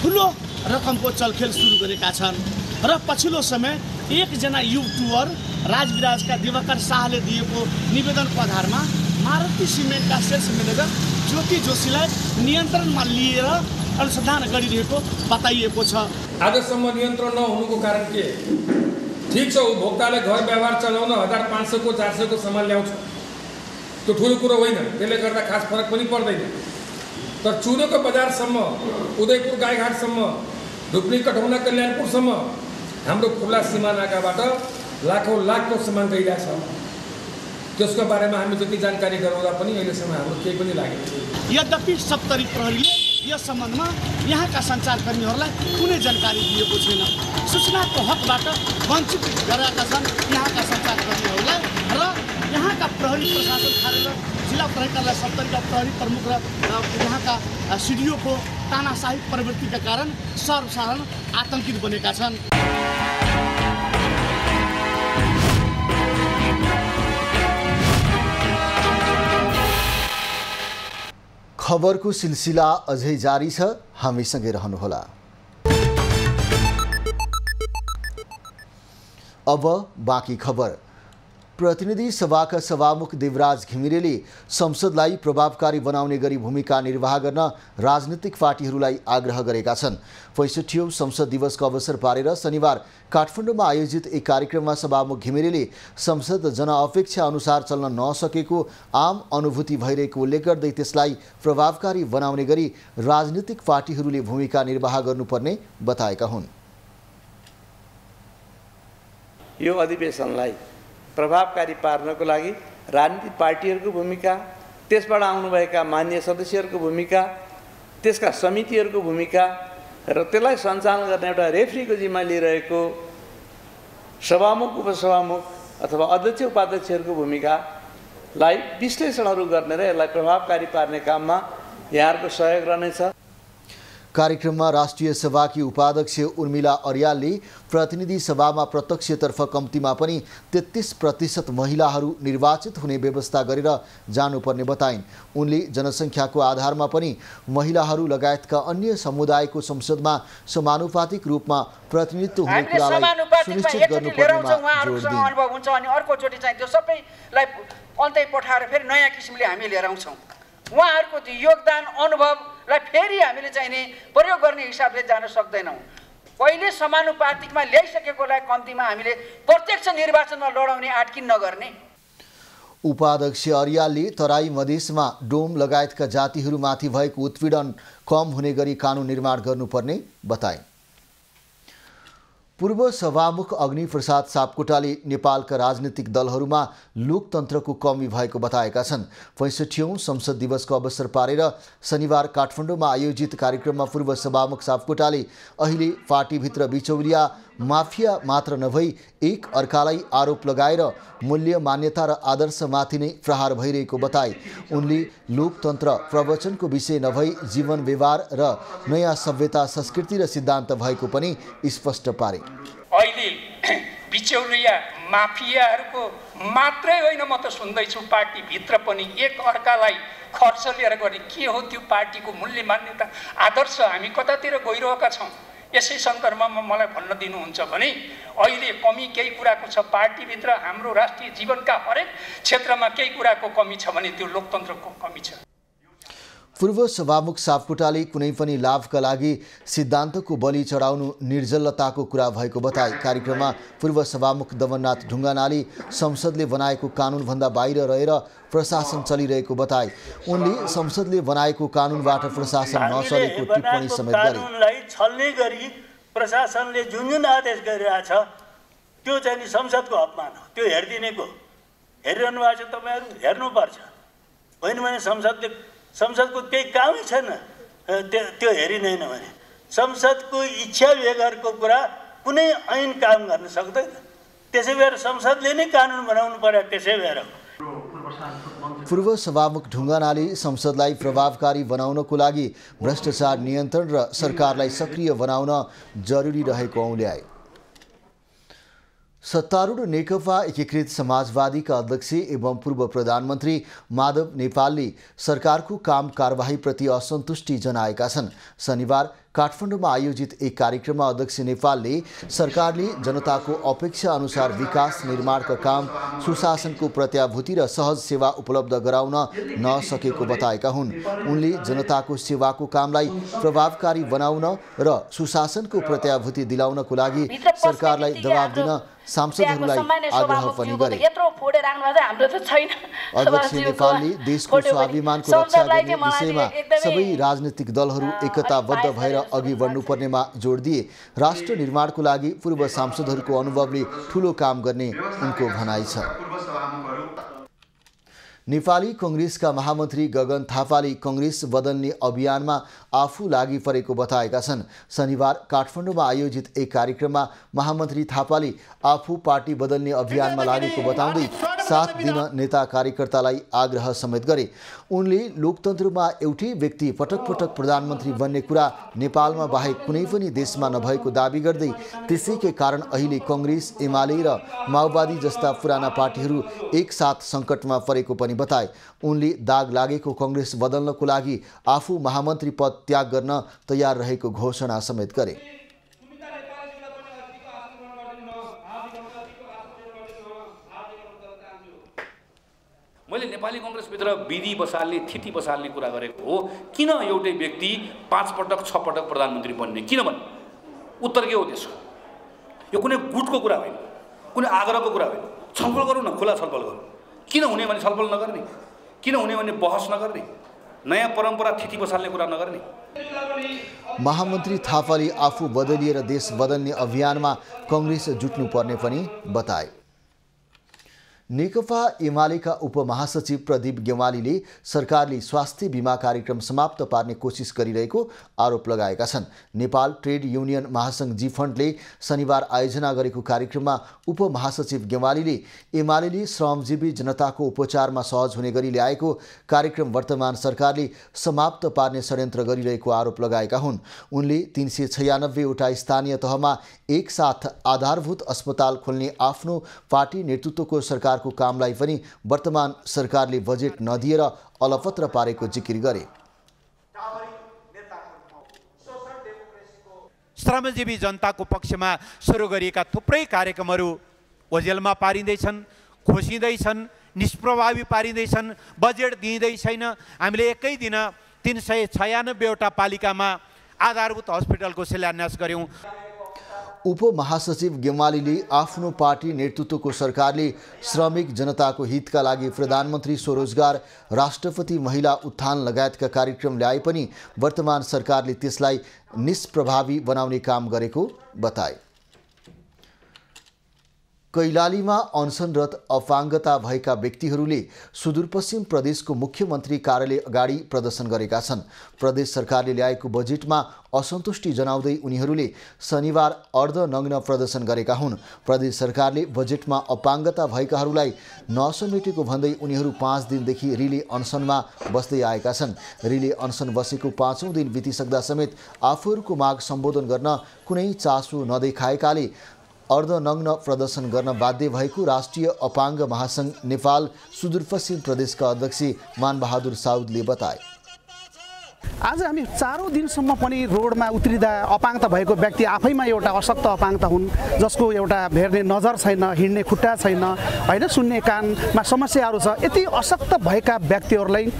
ठुलो रकमको चलखेल सुरु गरेका छन् र पछिल्लो समय एकजना युट्युबर राजविराजका दिवाकर शाहले दिएको निवेदनको आधारमा मारुति सिमेन्टका सेल्स म्यानेजर ज्योति जोशीलाई नियन्त्रणमा लिएर अनुसन्धान गरिरहेको बताइएको छ। आजसम्म नियन्त्रण नहुनुको कारण के? ठिक छ, उपभोक्ताले घर व्यवहार चलाउन 1500 को 400 को सामान ल्याउँछ, त्यो ठुलो कुरो होइन, त्यसले गर्दा खास फरक पनि पर्दैन। तर चुरोको बजारसम्म, उदयपुर गाईघाटसम्म, धुप्री कठौना कल्याणपुरसम्म हाम्रो खुला सिमानाकाबाट लाखौँ लाखको सामान गइरहेछ। त्यसको बारेमा हामी जति जानकारी गराउँदा पनि अहिलेसम्म हाम्रो केही पनि लागेन। यद्यपि सप्तरी प्रहरीले यस सम्बन्धमा यहाँका सञ्चारकर्मीहरूलाई कुनै जानकारी दिएको छैन। सूचनाको हकबाट वञ्चित गरेका छन् यहाँका सञ्चारकर्मीहरूलाई र यहाँका प्रहरी प्रशासन कार्यालय जिल्ला प्रहरी कार्यालय सप्तरीका प्रहरी प्रमुख र यहाँका सिडिओको तानाशाही प्रवृत्तिका कारण सर्वसाधारण आतंकित बनेका छन्। खबरको सिलसिला अझै जारी छ, हामीसँगै रहनुहोला। अब बाँकी खबर। प्रतिनिधि सभाका सभामुख देवराज घिमिरेले संसदलाई प्रभावकारी बनाउने गरी भूमिका निर्वाह गर्न राजनीतिक पार्टीहरूलाई आग्रह गरेका छन्। 65औं संसद दिवसको अवसर पारेर शनिबार काठमाडौँमा आयोजित एक कार्यक्रममा सभामुख घिमिरेले संसद जनअपेक्षा अनुसार चल्न नसकेको आम अनुभूति भइरहेको उल्लेख गर्दै त्यसलाई प्रभावकारी बनाउने गरी राजनीतिक पार्टीहरूले भूमिका निर्वाह गर्नुपर्ने बताएका हुन्। यो अधिवेशनलाई प्रभावकारी पार्नको लागि राजनीतिक पार्टीहरूको भूमिका, त्यसबाट आउनुभएका मान्य सदस्यहरूको भूमिका, त्यसका समितिहरूको भूमिका र त्यसलाई सञ्चालन गर्ने एउटा रेफ्रीको जिम्मा लिइरहेको सभामुख, उपसभामुख अथवा अध्यक्ष उपाध्यक्षहरूको भूमिकालाई विश्लेषणहरू गर्ने र यसलाई प्रभावकारी पार्ने काममा यहाँहरूको सहयोग रहनेछ। कार्यक्रममा राष्ट्रिय सभाकी उपाध्यक्ष उर्मिला अर्यालले प्रतिनिधि सभामा प्रत्यक्षतर्फ कम्तीमा पनि 33% महिलाहरू निर्वाचित हुने व्यवस्था गरेर जानुपर्ने बताइन्। उनले जनसङ्ख्याको आधारमा पनि महिलाहरू लगायतका अन्य समुदायको संसदमा समानुपातिक रूपमा प्रतिनिधित्व हुने कुरालाई सुनिश्चित गर्नुपर्नेमा जोड दिए। अनुभव हुन्छ अनि अर्कोचोटि चाहिँ त्यो सबैलाई अन्तै पठाएर फेरि नयाँ किसिमले हामी लिएर आउँछौँ। उहाँहरूको योगदान अनुभवलाई फेरि हामीले चाहिने प्रयोग गर्ने हिसाबले जान सक्दैनौँ। पहिले समानुपातिकमा ल्याइसकेकोलाई कम्तीमा हामीले प्रत्यक्ष निर्वाचनमा लडाउने आटकिन नगर्ने। उपाध्यक्ष अर्यालले तराई मधेसमा डोम लगायतका जातिहरूमाथि भएको उत्पीडन कम हुने गरी कानुन निर्माण गर्नुपर्ने बताए। पूर्व सभामुख अग्निप्रसाद सापकोटाले नेपालका राजनीतिक दलहरूमा लोकतन्त्रको कमी भएको बताएका छन्। 65औं संसद दिवसको अवसर पारेर शनिबार काठमाडौँमा आयोजित कार्यक्रममा पूर्व सभामुख सापकोटाले अहिले पार्टीभित्र बिचौलिया माफिया मात्र नभई एक अर्कालाई आरोप लगाएर मूल्य मान्यता र आदर्शमाथि नै प्रहार भइरहेको बताए। उनले लोकतन्त्र प्रवचनको विषय नभई जीवन व्यवहार र नयाँ सभ्यता संस्कृति र सिद्धान्त भएको पनि स्पष्ट पारे। अहिले बिचौलिया माफियाहरूको मात्रै होइन, म त सुन्दैछु पार्टीभित्र पनि एक अर्कालाई खर्च लिएर गर्ने के हो त्यो पार्टीको मूल्य मान्यता आदर्श हामी कतातिर गइरहेका छौँ। यसै सन्दर्भमा मलाई भन्न दिनुहुन्छ भने अहिले कमी केही कुराको छ पार्टीभित्र, हाम्रो राष्ट्रिय जीवनका हरेक क्षेत्रमा केही कुराको कमी छ भने त्यो लोकतन्त्रको कमी छ। पूर्व सभामुख सापकोटाले कुनै पनि लाभका लागि सिद्धान्तको बलि चढाउनु निर्जलताको कुरा भएको बताए। कार्यक्रममा पूर्व सभामुख दमननाथ ढुङ्गानाले संसदले बनाएको कानुनभन्दा बाहिर रहेर प्रशासन चलिरहेको बताए। उनले संसदले बनाएको कानुनबाट प्रशासन नचलेको टिप्पणी समेत गरे। कानुनलाई छल्ने गरी प्रशासनले जुन जुन आदेश गरिरहेछ त्यो चाहिँ नि संसदको अपमान हो। त्यो हेरिदिनेको हेरिरहनु भएको छ, तपाईँहरू हेर्नुपर्छ। होइन भने संसदको केही कामै छैन त्यो हेरिँदैन भने संसदको इच्छा बेगरको कुरा कुनै ऐन काम गर्न सक्दैन। त्यसै भएर संसदले नै कानुन बनाउनु पर्यो। त्यसै भएर पूर्व सभामुख ढुङ्गानाले संसदलाई प्रभावकारी बनाउनको लागि भ्रष्टाचार नियन्त्रण र सरकारलाई सक्रिय बनाउन जरुरी रहेको औल्याए। सत्तारूढ नेकपा एकीकृत समाजवादीका अध्यक्ष एवं पूर्व प्रधानमन्त्री माधव नेपालले सरकारको काम कारबाहीप्रति असन्तुष्टि जनाएका छन्। शनिबार काठमाडौँमा आयोजित एक कार्यक्रममा अध्यक्ष नेपालले सरकारले जनताको अपेक्षा अनुसार विकास निर्माणका काम, सुशासनको प्रत्याभूति र सहज सेवा उपलब्ध गराउन नसकेको बताएका हुन्। उनले जनताको सेवाको कामलाई प्रभावकारी बनाउन र सुशासनको प्रत्याभूति दिलाउनको लागि सरकारलाई दबाब दिन सांसदहरूलाई आग्रह पनि गरे। अध्यक्ष नेपालले देशको स्वाभिमानको रक्षा गर्ने विषयमा सबै राजनीतिक दलहरू एकताबद्ध भएर अघि बढ्नुपर्नेमा जोड दिए। राष्ट्र निर्माणको लागि पूर्व सांसदहरूको अनुभवले ठूलो काम गर्ने उनको भनाइ छ। नेपाली कांग्रेसका महामन्त्री गगन थापाले कांग्रेस बदल्ने अभियानमा आफू लागि परेको बताएका छन्। शनिबार काठमाडौँमा आयोजित एक कार्यक्रममा महामन्त्री थापाले आफू पार्टी बदल्ने अभियानमा लागेको बताउँदै 7 दिन नेता कार्यकर्तालाई आग्रह समेत गरे। उनले लोकतन्त्रमा एउटै व्यक्ति पटक पटक प्रधानमन्त्री बन्ने कुरा नेपालमा बाहेक कुनै पनि देशमा नभएको दाबी गर्दै त्यसैकै कारण अहिले कांग्रेस, एमाले र माओवादी जस्ता पुराना पार्टीहरू एकसाथ सङ्कटमा परेको पनि बताए। उनले दाग लागेको कांग्रेस बदल्नको लागि आफू महामन्त्री पद त्याग गर्न तयार रहेको घोषणा समेत गरे। मैले नेपाली कांग्रेसभित्र विधि बसाल्ने, थिति बसाल्ने कुरा गरेको हो। किन एउटै व्यक्ति 5 पटक 6 पटक प्रधानमन्त्री बन्ने? किन बन्ने? उत्तर के हो त्यसको? यो कुनै गुटको कुरा होइन, कुनै आग्रहको कुरा होइन। छलफल गरौँ न, खुला छलफल गरौँ। किन हुने भने छलफल नगर्ने? किन हुने भने बहस नगर्ने? नयाँ परम्परा थिति बसाल्ने कुरा नगर्ने? महामन्त्री थापाले आफू बदलिएर देश बदल्ने अभियानमा कांग्रेस जुट्नुपर्ने पनि बताए। नेकपा एमालेका उपमहासचिव प्रदीप गेवालीले सरकारले स्वास्थ्य बीमा कार्यक्रम समाप्त पार्ने कोसिस गरिरहेको आरोप लगाएका छन्। नेपाल ट्रेड युनियन महासंघ जीफन्डले शनिबार आयोजना गरेको कार्यक्रममा उपमहासचिव गेवालीले एमालेले श्रमजीवी जनताको उपचारमा सहज हुने गरी ल्याएको कार्यक्रम वर्तमान सरकारले समाप्त पार्ने षड्यन्त्र गरिरहेको आरोप लगाएका हुन्। उनले 396 वटा स्थानीय तहमा एकसाथ आधारभूत अस्पताल खोल्ने आफ्नो पार्टी नेतृत्वको सरकारको कामलाई पनि वर्तमान सरकारले बजेट नदिएर अलपत्र पारेको जिकिर गरे। श्रमजीवी जनताको पक्षमा सुरु गरिएका थुप्रै कार्यक्रमहरू ओझेलमा पारिँदैछन्, खोसिँदैछन्, निष्प्रभावी पारिँदैछन्, बजेट दिइँदै छैन। हामीले एकै दिन 396 वटा पालिकामा आधारभूत हस्पिटलको शिलान्यास गर्यौं। उपमहासचिव गेवालीले आफ्नो पार्टी नेतृत्वको सरकारले श्रमिक जनताको हितका लागि प्रधानमन्त्री स्वरोजगार, राष्ट्रपति महिला उत्थान लगायतका कार्यक्रम ल्याए पनि वर्तमान सरकारले त्यसलाई निष्प्रभावी बनाउने काम गरेको बताए। कैलालीमा अनसनरत अपाङ्गता भएका व्यक्तिहरूले सुदूरपश्चिम प्रदेशको मुख्यमन्त्री कार्यालय अगाडि प्रदर्शन गरेका छन्। प्रदेश सरकारले ल्याएको बजेटमा असन्तुष्टि जनाउँदै उनीहरूले शनिबार अर्धनग्न प्रदर्शन गरेका हुन्। प्रदेश सरकारले बजेटमा अपाङ्गता भएकाहरूलाई नसमेटेको भन्दै उनीहरू 5 दिनदेखि रिले अनसनमा बस्दै आएका छन्। रिले अनसन बसेको 5औं दिन बितिसक्दा समेत आफूहरूको माग सम्बोधन गर्न कुनै चासो नदेखाएकाले अर्धनग्न प्रदर्शन गर्न बाध्य भएको राष्ट्रिय अपाङ्ग महासंघ नेपाल सुदूरपश्चिम प्रदेशका अध्यक्ष मानबहादुर साउदले बताए। आज हामी 4औं दिनसम्म पनि रोडमा उत्रिँदा अपाङ्गता भएको व्यक्ति आफैमा एउटा अशक्त अपाङ्गता हुन्, जसको एउटा हेर्ने नजर छैन, हिँड्ने खुट्टा छैन, हैन, सुन्ने कानमा समस्याहरू छ। यति अशक्त भएका व्यक्तिहरूलाई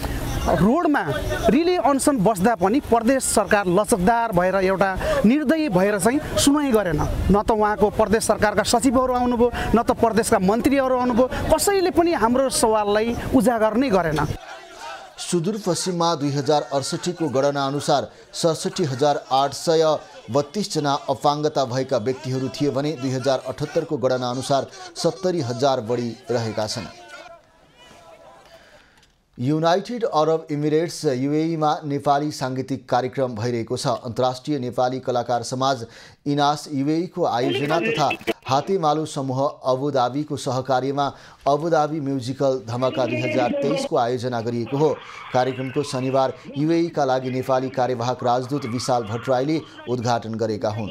रोडमा रिले अनसन बस्दा पनि प्रदेश सरकार लचकदार भएर एउटा निर्दयी भएर चाहिँ सुनवाई गरेन। न त उहाँको प्रदेश सरकारका सचिवहरू आउनुभयो, न त प्रदेशका मन्त्रीहरू आउनुभयो, कसैले पनि हाम्रो सवाललाई उजागर नै गरेन। सुदूरपश्चिममा 2068 को गणना अनुसार 67,832 जना अपाङ्गता भएका व्यक्तिहरू थिए भने 2078 को गणना अनुसार 70,000 बढी रहेका छन्। युनाइटेड अरब इमिरेट्स युएईमा नेपाली साङ्गीतिक कार्यक्रम भइरहेको छ। अन्तर्राष्ट्रिय नेपाली कलाकार समाज इनास युएईको आयोजना तथा हातेमालो समूह अबुधाबीको सहकार्यमा अबुधाबी म्युजिकल धमाका 2023 को आयोजना गरिएको हो। कार्यक्रमको शनिबार युएईका लागि नेपाली कार्यवाहक राजदूत विशाल भट्टराईले उद्घाटन गरेका हुन्।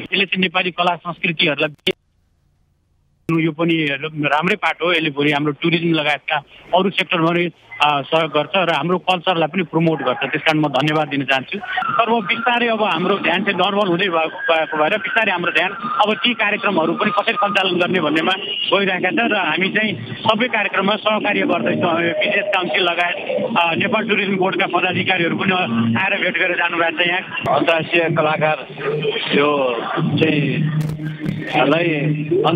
यसले चाहिँ नेपाली कला संस्कृतिहरूलाई यो पनि राम्रै पाटो हो। यसले भोलि हाम्रो टुरिज्म लगायतका अरू सेक्टरमा पनि सहयोग गर्छ र हाम्रो कल्चरलाई पनि प्रमोट गर्छ। त्यसकारण म धन्यवाद दिन चाहन्छु। तर म बिस्तारै अब हाम्रो ध्यान चाहिँ नर्मल हुँदै भएको भएर बिस्तारै हाम्रो ध्यान अब ती कार्यक्रमहरू पनि कसरी सञ्चालन गर्ने भन्नेमा गइरहेका छ र हामी चाहिँ सबै कार्यक्रममा सहकार्य गर्दैछौँ। विदेश काउन्सिल लगायत नेपाल टुरिज्म बोर्डका पदाधिकारीहरू पनि आएर भेट गरेर जानुभएको छ। यहाँ अन्तर्राष्ट्रिय कलाकार यो चाहिँ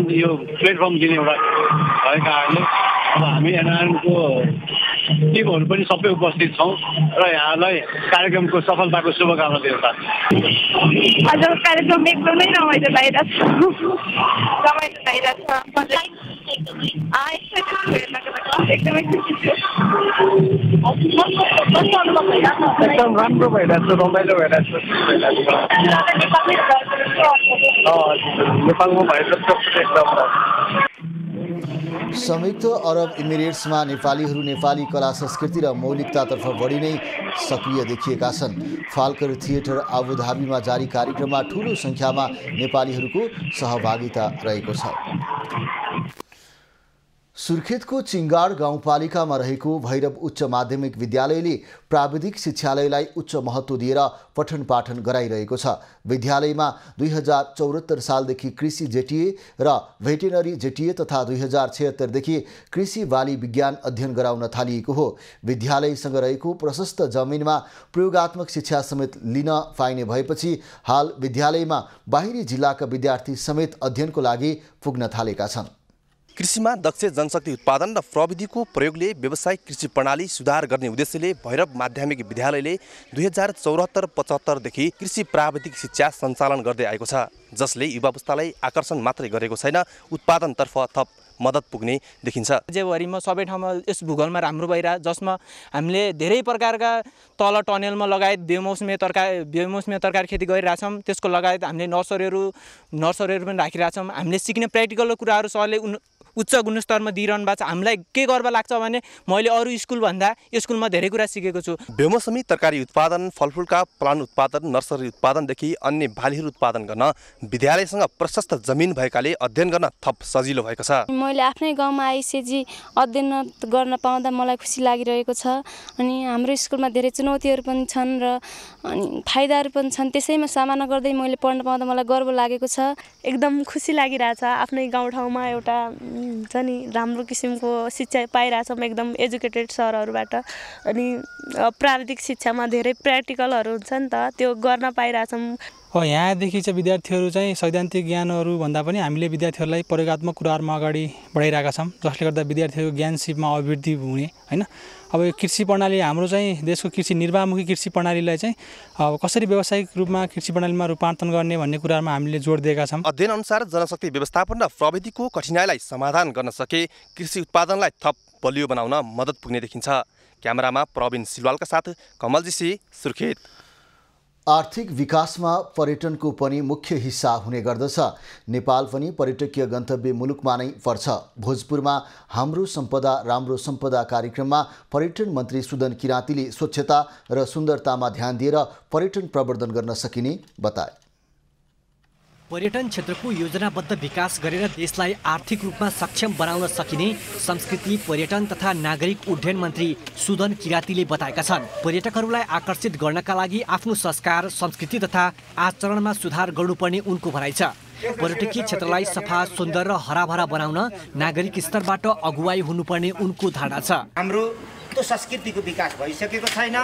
यो प्लेटफर्म दिने एउटा भएको कारणले अब हामी एनआरएमको टिमहरू पनि सबै उपस्थित छौँ र यहाँलाई कार्यक्रमको सफलताको शुभकामना दिन चाहन्छु। हजुर, कार्यक्रम एकदमै रमाइलो लागिरहेछ। एकदमै खुसी छु। एकदम राम्रो भइरहेछ, रमाइलो भइरहेछ। नेपालमा भइरहेछ एकदम। संयुक्त अरब इमिरेट्समा नेपालीहरू नेपाली कला संस्कृति र मौलिकतातर्फ बढी नै सक्रिय देखिएका छन्। फाल्कर थिएटर आबुधाबीमा जारी कार्यक्रममा ठूलो संख्यामा नेपालीहरूको सहभागिता रहेको छ। सुर्खेतको चिङ्गाड गाउँपालिकामा रहेको भैरव उच्च माध्यमिक विद्यालयले प्राविधिक शिक्षालयलाई उच्च महत्त्व दिएर पठन पाठन गराइरहेको छ। विद्यालयमा 2074 सालदेखि कृषि जेटिए र भेटेनरी जेटिए तथा 2076 देखि कृषि बाली विज्ञान अध्ययन गराउन थालिएको हो। विद्यालयसँग रहेको प्रशस्त जमिनमा प्रयोगात्मक शिक्षा समेत लिन पाइने भएपछि हाल विद्यालयमा बाहिरी जिल्लाका विद्यार्थी समेत अध्ययनको लागि पुग्न थालेका छन्। कृषिमा दक्ष जनशक्ति उत्पादन र प्रविधिको प्रयोगले व्यावसायिक कृषि प्रणाली सुधार गर्ने उद्देश्यले भैरव माध्यमिक विद्यालयले 2074-75 देखि कृषि प्राविधिक शिक्षा सञ्चालन गर्दै आएको छ, जसले युवा पुस्तालाई आकर्षण मात्रै गरेको छैन, उत्पादनतर्फ थप मद्दत पुग्ने देखिन्छ। राज्यभरिमा सबै ठाउँमा यस भूगोलमा राम्रो भइरहेको, जसमा हामीले धेरै प्रकारका तल टनेलमा लगायत बेमौसमी तरकारी खेती गरिरहेछौँ। त्यसको लगायत हामीले नर्सरीहरू पनि राखिरहेछौँ। हामीले सिक्ने प्र्याक्टिकल कुराहरू सरले उच्च गुणस्तरमा दिइरहनु भएको छ। हामीलाई के गर्व लाग्छ भने मैले अरू स्कुलभन्दा यो स्कुलमा धेरै कुरा सिकेको छु। बेमौसमी तरकारी उत्पादन, फलफुलका प्लान्ट उत्पादन, नर्सरी उत्पादनदेखि अन्य बालीहरू उत्पादन गर्न विद्यालयसँग प्रशस्त जमिन भएकाले अध्ययन गर्न थप सजिलो भएको छ। मैले आफ्नै गाउँमा आइसिएजी अध्ययन गर्न पाउँदा मलाई खुसी लागिरहेको छ। अनि हाम्रो स्कुलमा धेरै चुनौतीहरू पनि छन् र अनि फाइदाहरू पनि छन्। त्यसैमा सामना गर्दै मैले पढ्न पाउँदा मलाई गर्व लागेको छ। एकदम खुसी लागिरहेछ। आफ्नै गाउँठाउँमा एउटा छ नि राम्रो किसिमको शिक्षा पाइरहेछौँ एकदम एजुकेटेड सरहरूबाट। अनि प्राविधिक शिक्षामा धेरै प्र्याक्टिकलहरू हुन्छ नि त, त्यो गर्न पाइरहेछौँ। यहाँदेखि चाहिँ विद्यार्थीहरू चाहिँ सैद्धान्तिक ज्ञानहरू भन्दा पनि हामीले विद्यार्थीहरूलाई प्रयोगात्मक कुराहरूमा अगाडि बढाइरहेका छौँ, जसले गर्दा विद्यार्थीहरूको ज्ञान सिपमा अभिवृद्धि हुने होइन। अब यो कृषि प्रणाली हाम्रो चाहिँ देशको कृषि निर्वाहमुखी कृषि प्रणालीलाई चाहिँ अब कसरी व्यावसायिक रूपमा कृषि प्रणालीमा रूपान्तरण गर्ने भन्ने कुरामा हामीले जोड दिएका छौँ। अध्ययन अनुसार जनशक्ति व्यवस्थापन र प्रविधिको कठिनाइलाई समाधान गर्न सके कृषि उत्पादनलाई थप बलियो बनाउन मद्दत पुग्ने देखिन्छ। क्यामेरामा प्रवीण सिलवालका साथ कमलजी सी, सुर्खेत। आर्थिक विकासमा पर्यटनको पनि मुख्य हिस्सा हुने गर्दछ। नेपाल पनि पर्यटकीय गन्तव्य मुलुकमा नै पर्छ। भोजपुरमा हाम्रो सम्पदा राम्रो सम्पदा कार्यक्रममा पर्यटन मन्त्री सुदन किराँतीले स्वच्छता र सुन्दरतामा ध्यान दिएर पर्यटन प्रवर्धन गर्न सकिने बताए। पर्यटन क्षेत्रको योजनाबद्ध विकास गरेर देशलाई आर्थिक रूपमा सक्षम बनाउन सकिने संस्कृति, पर्यटन तथा नागरिक उड्डयन मन्त्री सुदन किराँतीले बताएका छन्। पर्यटकहरूलाई आकर्षित गर्नका लागि आफ्नो संस्कार, संस्कृति तथा आचरणमा सुधार गर्नुपर्ने उनको भनाइ छ। पर्यटकीय क्षेत्रलाई सफा, सुन्दर र हराभरा बनाउन नागरिक स्तरबाट अगुवाई हुनुपर्ने उनको धारणा छ। हाम्रो त्यो संस्कृतिको विकास भइसकेको छैन।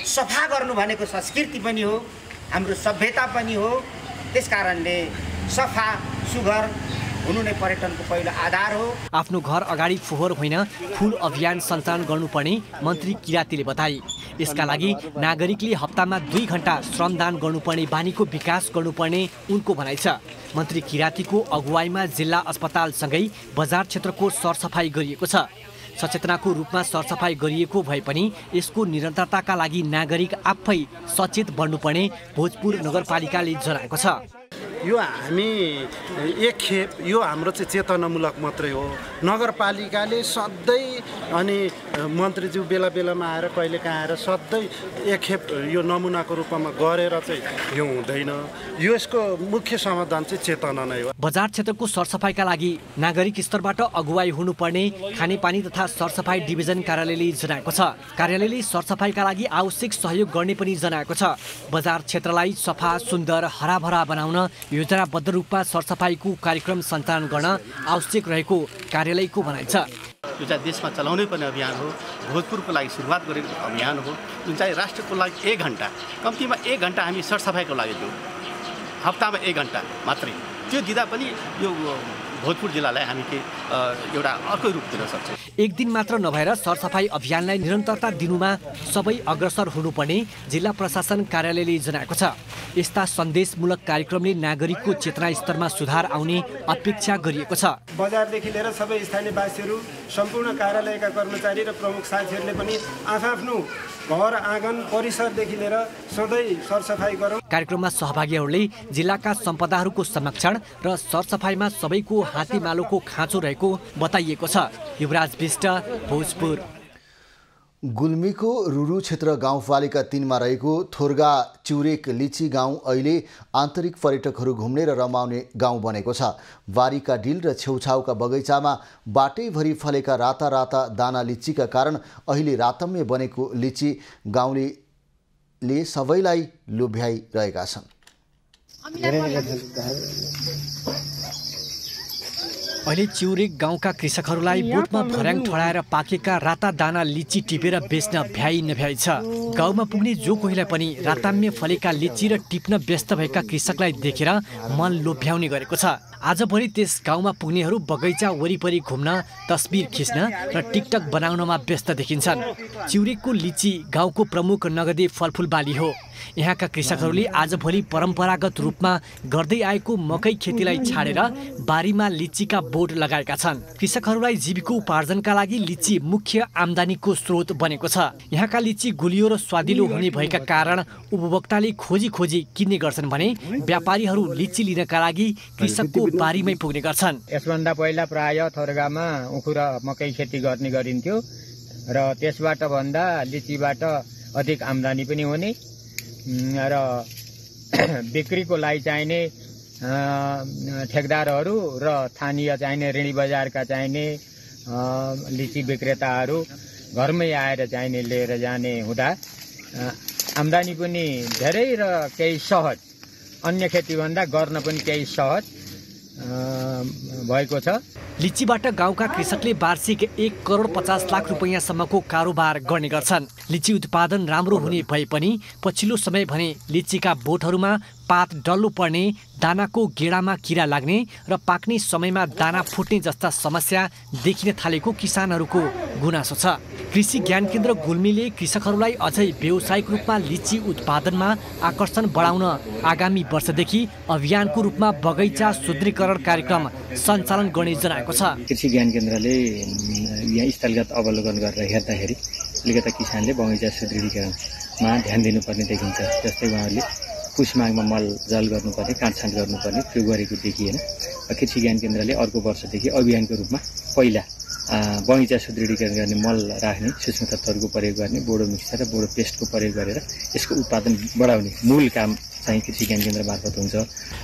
सफा गर्नु भनेको संस्कृति पनि हो, हाम्रो सभ्यता पनि हो। त्यसकारणले सफा सुघर हुनु नै पर्यटनको पहिलो आधार हो। आफ्नो घर अगाडि फोहोर होइन फुल अभियान सञ्चालन गर्नुपर्ने मन्त्री किराँतीले बताए। यसका लागि नागरिकले हप्तामा 2 घण्टा श्रमदान गर्नुपर्ने बानीको विकास गर्नुपर्ने उनको भनाइ छ। मन्त्री किराँतीको अगुवाईमा जिल्ला अस्पतालसँगै बजार क्षेत्रको सरसफाई गरिएको छ। सचेतनाको रूपमा सरसफाई गरिएको भए पनि यसको निरन्तरताका लागि नागरिक आफै सचेत बन्नुपर्ने भोजपुर नगरपालिकाले जनाएको छ। यो हामी एक खेप यो हाम्रो चाहिँ चेतनामूलक मात्रै हो। नगरपालिकाले सधैँ अनि मन्त्रीज्यू बेला बेलामा आएर कहिलेकाहीँ आएर सधैँ एक खेप यो नमुनाको रूपमा गरेर चाहिँ यो हुँदैन। यसको मुख्य समाधान चाहिँ चेतना नै हो। बजार क्षेत्रको सरसफाइका लागि नागरिक स्तरबाट अगुवाई हुनुपर्ने खानेपानी तथा सरसफाइ डिभिजन कार्यालयले जनाएको छ। कार्यालयले सरसफाइका लागि आवश्यक सहयोग गर्ने पनि जनाएको छ। बजार क्षेत्रलाई सफा, सुन्दर, हराभरा बनाउन योजनाबद्ध रूपमा सरसफाइको कार्यक्रम सञ्चालन गर्न आवश्यक रहेको कार्यालयको भनाइ छ। यो चाहिँ देशमा चलाउनै पर्ने अभियान हो। भोजपुरको लागि सुरुवात गरेको अभियान हो, जुन चाहिँ राष्ट्रको लागि 1 घन्टा, कम्तीमा 1 घन्टा हामी सरसफाइको लागि दिउँ। हप्तामा 1 घन्टा मात्रै त्यो दिँदा पनि यो भोजपुर जिल्लालाई हामी एउटा अर्कै रूप दिन सक्छौँ। एक दिन मात्र नभएर सरसफाइ अभियानलाई निरन्तरता दिनुमा सबै अग्रसर हुनुपर्ने जिल्ला प्रशासन कार्यालयले जनाएको छ। यस्ता सन्देशमूलक कार्यक्रमले नागरिकको चेतना स्तरमा सुधार आउने अपेक्षा गरिएको छ। बजारदेखि लिएर सबै स्थानीयवासीहरू, सम्पूर्ण कार्यालयका कर्मचारी र प्रमुख साथीहरूले पनि आफ्नो घर आँगन परिसरदेखि लिएर सधैँ सरसफाइ गरौँ। कार्यक्रममा सहभागीहरूले जिल्लाका सम्पदाहरूको संरक्षण र सरसफाइमा सबैको हातेमालोको खाँचो रहेको बताइएको छ। युवराज विष्ट, भोजपुर। गुल्मीको रुरु क्षेत्र गाउँपालिका 3 मा रहेको थोरगा चिउरेक लिची गाउँ अहिले आन्तरिक पर्यटकहरू घुम्ने र रमाउने गाउँ बनेको छ। बारीका डिल र छेउछाउका बगैँचामा बाटैभरि फलेका राता राता दाना लिचीका कारण अहिले रातम्य बनेको लिची गाउँले सबैलाई लोभ्याइरहेका छन्। अहिले चिउरेक गाउँका कृषकहरूलाई बोटमा भर्याङ ठडाएर पाकेका राता दाना लिची टिपेर बेच्न भ्याइ नभ्याइ छ। गाउँमा पुग्ने जो कोहीलाई पनि राताम्य फलेका लिची र टिप्न व्यस्त भएका कृषकलाई देखेर मन लोभ्याउने गरेको छ। आजभोलि त्यस गाउँमा पुग्नेहरू बगैँचा वरिपरि घुम्न, तस्बिर खिच्न र टिकटक बनाउनमा व्यस्त देखिन्छन्। चिउरेकको लिची गाउँको प्रमुख नगदे फलफुल बाली हो। यहाँका कृषकहरूले आजभोलि परम्परागत रूपमा गर्दै आएको मकै खेतीलाई छाडेर बारीमा लिचीका बोट लगाएका छन्। कृषकहरूलाई जीविकोपार्जनका लागि लिची मुख्य आम्दानीको स्रोत बनेको छ। यहाँका लिची गुलियो र स्वादिलो हुने भएका कारण उपभोक्ताले खोजी खोजी किन्ने गर्छन् भने व्यापारीहरू लिची लिनका लागि कृषकको बारीमै पुग्ने गर्छन्। यसभन्दा पहिला प्राय थोरगामा उखु र मकै खेती गर्ने गरिन्थ्यो र त्यसबाट भन्दा लिचीबाट अधिक आम्दानी पनि हुने र बिक्रीको लागि चाहिने ठेकदारहरू र स्थानीय चाहिने ऋणी बजारका चाहिने लिची विक्रेताहरू घरमै आएर चाहिने लिएर जाने हुँदा आम्दानी पनि धेरै र केही सहज, अन्य खेतीभन्दा गर्न पनि केही सहज भएको छ। लिचीबाट गाउँका कृषकले वार्षिक 1 करोड 50 लाख रुपैयाँसम्मको कारोबार गर्ने गर्छन्। लिची उत्पादन राम्रो हुने भए पनि पछिल्लो समय भने लिचीका बोटहरूमा पात डल्लो पर्ने, दानाको गेडामा किरा लाग्ने र पाक्ने समयमा दाना फुट्ने जस्ता समस्या देखिन थालेको किसानहरूको गुनासो छ। कृषि ज्ञान केन्द्र गुल्मीले कृषकहरूलाई अझै व्यावसायिक रूपमा लिची उत्पादनमा आकर्षण बढाउन आगामी वर्षदेखि अभियानको रूपमा बगैँचा सुदृढीकरण कार्यक्रम सञ्चालन गर्ने जनाएको छ। कृषि ज्ञान केन्द्रले यहाँ स्थलगत अवलोकन गरेर हेर्दाखेरि अलिकता किसानले बगैँचा सुदृढीकरणमा ध्यान दिनुपर्ने देखिन्छ। जस्तै उहाँहरूले पुस माघमा मल जल गर्नुपर्ने, काटछाँट गर्नुपर्ने त्यो गरेको देखिएन। कृषि ज्ञान केन्द्रले अर्को वर्षदेखि अभियानको रूपमा पहिला बगैँचा सुदृढीकरण गर्ने, मल राख्ने, सूक्ष्म तत्त्वहरूको प्रयोग गर्ने, बोडो मिक्सर र बोडो पेस्टको प्रयोग गरेर यसको उत्पादन बढाउने मूल काम चाहिँ कृषि ज्ञान केन्द्र मार्फत हुन्छ।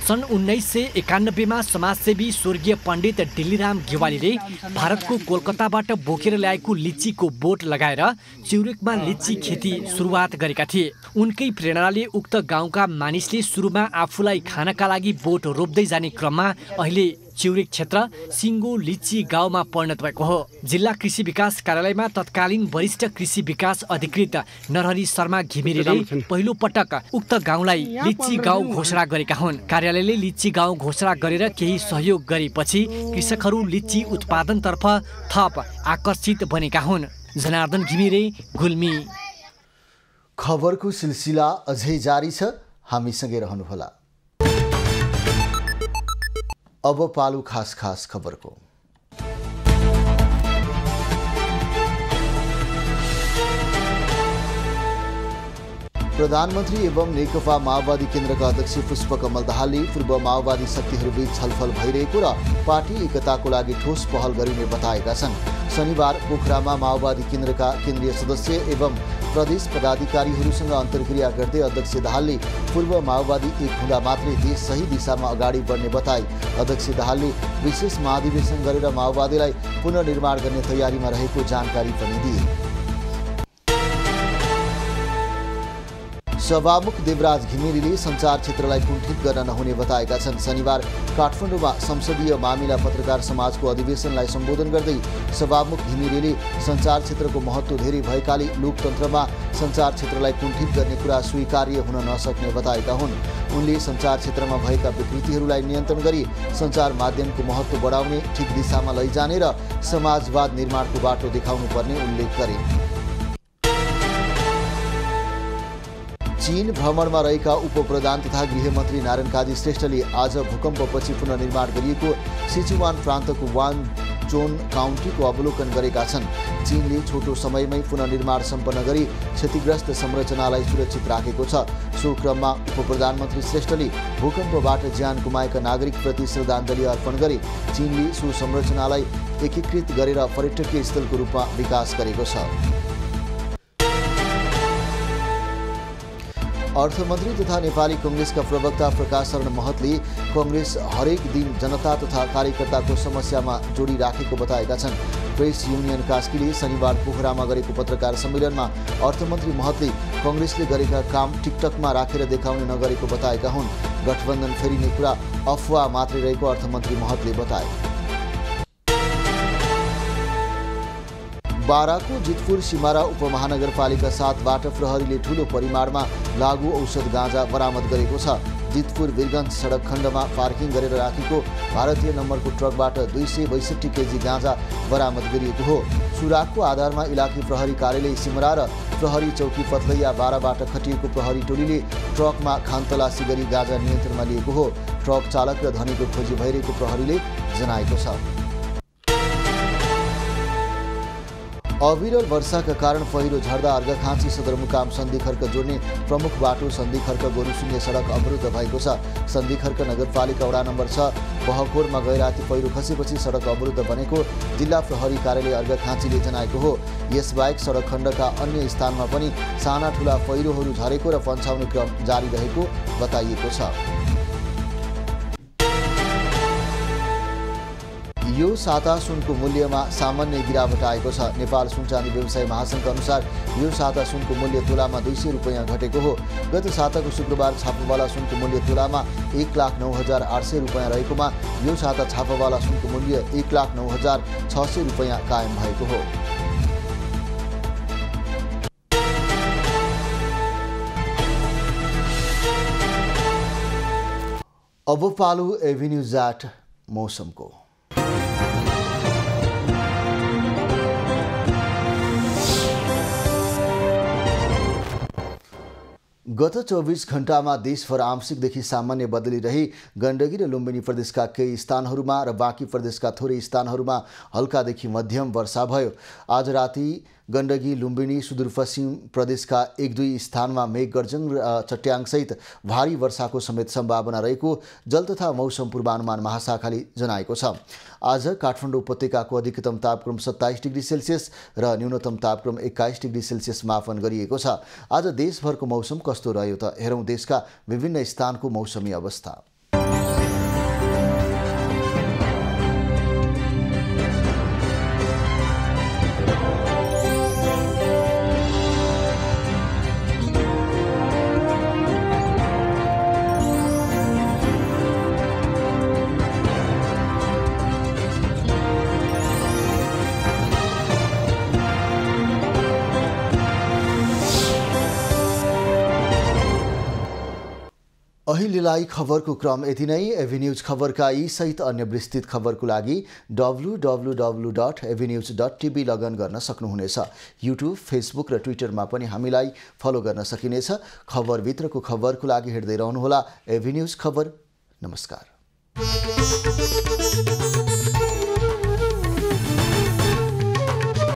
सन् 1991 मा समाजसेवी स्वर्गीय पण्डित डिल्लीराम गेवालीले भारतको कोलकाताबाट बोकेर ल्याएको लिचीको बोट लगाएर चिउरेकमा लिची खेती सुरुवात गरेका थिए। उनकै प्रेरणाले उक्त गाउँका मानिसले सुरुमा आफूलाई खानका लागि बोट रोप्दै जाने क्रममा अहिले चिउरेक क्षेत्र सिङ्गो लिची गाउँमा परिणत भएको हो। जिल्ला कृषि विकास कार्यालयमा तत्कालीन वरिष्ठ कृषि विकास अधिकृत नरहरी शर्मा घिमिरेले पहिलो पटक उक्त गाउँलाई लिची गाउँ घोषणा गरेका हुन्। कार्यालयले लिची गाउँ घोषणा गरेर केही सहयोग गरेपछि कृषकहरू लिची उत्पादनतर्फ थप आकर्षित बनेका हुन्। जनार्दन घिमिरे, गुल्मी। खबरको सिलसिला अझै जारी छ, हामीसँगै रहनुहोला। अब पालु खास खास खबरको। प्रधानमन्त्री एवं नेकपा माओवादी केन्द्रका अध्यक्ष पुष्पकमल दाहालले पूर्व माओवादी शक्तिहरूबीच छलफल भइरहेको र पार्टी एकताको लागि ठोस पहल गरिने बताएका छन्। शनिबार पोखरामा माओवादी केन्द्रका केन्द्रीय सदस्य एवं प्रदेश पदाधिकारीहरूसँग अन्तर्क्रिया गर्दै अध्यक्ष दाहालले पूर्व माओवादी एक हुँदा मात्रै देश सही दिशामा अगाडि बढ्ने बताए। अध्यक्ष दाहालले विशेष महाधिवेशन गरेर माओवादीलाई पुनर्निर्माण गर्ने तयारीमा रहेको जानकारी पनि दिए। सभामुख देवराज घिमिरेले सञ्चार क्षेत्रलाई कुण्ठित गर्न नहुने बताएका छन्। शनिबार काठमाडौँमा संसदीय मामिला पत्रकार समाजको अधिवेशनलाई सम्बोधन गर्दै सभामुख घिमिरेले सञ्चार क्षेत्रको महत्त्व धेरै भएकाले लोकतन्त्रमा सञ्चार क्षेत्रलाई कुण्ठित गर्ने कुरा स्वीकार्य हुन नसक्ने बताएका हुन्। उनले सञ्चार क्षेत्रमा भएका विकृतिहरूलाई नियन्त्रण गरी सञ्चार माध्यमको महत्त्व बढाउने, ठिक दिशामा लैजाने र समाजवाद निर्माणको बाटो देखाउनु पर्ने उल्लेख गरे। चीन भ्रमणमा रहेका उपप्रधान तथा गृहमन्त्री नारायण काजी श्रेष्ठले आज भूकम्पपछि पुनर्निर्माण गरिएको सिचुवान प्रान्तको वानचोन काउन्टीको अवलोकन गरेका छन्। चीनले छोटो समयमै पुनर्निर्माण सम्पन्न गरी क्षतिग्रस्त संरचनालाई सुरक्षित राखेको छ। सो क्रममा उपप्रधानमन्त्री श्रेष्ठले भूकम्पबाट ज्यान गुमाएका नागरिकप्रति श्रद्धाञ्जली अर्पण गरे। चीनले सो संरचनालाई एकीकृत गरेर पर्यटकीय स्थलको रूपमा विकास गरेको छ। अर्थमन्त्री तथा नेपाली कांग्रेसका प्रवक्ता प्रकाश शरण महतले कांग्रेस हरेक दिन जनता तथा कार्यकर्ताको समस्यामा जोडिराखेको बताएका छन्। प्रेस युनियन कास्कीले शनिबार पोखरामा गरेको पत्रकार सम्मेलनमा अर्थमन्त्री महतले कांग्रेसले गरेका काम टिकटकमा राखेर देखाउने नगरेको बताएका हुन्। गठबन्धन फेरिने कुरा अफवाह मात्रै रहेको अर्थमन्त्री महतले बताए। बाराको जितपुर सिमारा उपमहानगरपालिका 7बाट प्रहरीले ठूलो परिमाणमा लागु औषध गाँजा बरामद गरेको छ। जितपुर वीरगञ्ज सडक खण्डमा पार्किङ गरेर राखेको भारतीय नम्बरको ट्रकबाट 262 केजी गाँजा बरामद गरिएको हो। सुरागको आधारमा इलाकी प्रहरी कार्यालय सिमरा र प्रहरी चौकी पथलैया बाराबाट खटिएको प्रहरी टोलीले ट्रकमा खानतलासी गरी गाँजा नियन्त्रणमा लिएको हो। ट्रक चालक र धनीको खोजी भइरहेको प्रहरीले जनाएको छ। अविरल वर्षाका कारण पहिरो झर्दा अर्घाखाँची सदरमुकाम सन्धिखर्क जोड्ने प्रमुख बाटो सन्धिखर्क गोरुशून्य सडक अवरुद्ध भएको छ। सन्धिखर्क नगरपालिका वडा नम्बर 6 बहकोरमा गैराती पहिरो खसेपछि सडक अवरुद्ध बनेको जिल्ला प्रहरी कार्यालय अर्घाखाँचीले जनाएको हो। यसबाहेक सडक खण्डका अन्य स्थानमा पनि साना ठुला पहिरोहरू झरेको र पन्छाउने क्रम जारी रहेको बताइएको छ। यो साता सुनको मूल्यमा सामान्य गिरावट आएको छ। नेपाल सुन चाँदी व्यवसाय महासङ्घका अनुसार यो साता सुनको मूल्य तोलामा 200 रुपैयाँ घटेको हो। गत साताको शुक्रबार छापावाला सुनको मूल्य तोलामा 1,09,800 रुपैयाँ रहेकोमा यो साता छापावाला सुनको मूल्य 1,09,600 रुपैयाँ कायम भएको हो। अब पालो एभिन्यूज एट मौसमको। गत 24 घण्टामा देशभर आंशिकदेखि सामान्य बदली रही गण्डकी र लुम्बिनी प्रदेशका केही स्थानहरूमा र बाँकी प्रदेशका थोरै स्थानहरूमा हल्कादेखि मध्यम वर्षा भयो। आज राति गण्डकी लुम्बिनी सुदूरपश्चिम प्रदेशका 1-2 स्थानमा मेघगर्जन र चट्याङसहित भारी वर्षाको समेत सम्भावना रहेको जल तथा मौसम पूर्वानुमान महाशाखाले जनाएको छ। आज काठमाडौँ उपत्यकाको अधिकतम तापक्रम 27 डिग्री सेल्सियस र न्यूनतम तापक्रम 21 डिग्री सेल्सियस मापन गरिएको छ। आज देशभरको मौसम कस्तो रह्यो त हेरौँ देशका विभिन्न स्थानको मौसमी अवस्था। अहिलेलाई खबरको क्रम यति नै। एभिन्यूज खबरका यी सहित अन्य विस्तृत खबरको लागि www.avenews.tv लगइन गर्न सक्नुहुनेछ। युट्युब, फेसबुक र ट्विटरमा पनि हामीलाई फलो गर्न सकिनेछ। खबरभित्रको खबरको लागि हेर्दै रहनुहोला एभिन्यूज खबर। नमस्कार।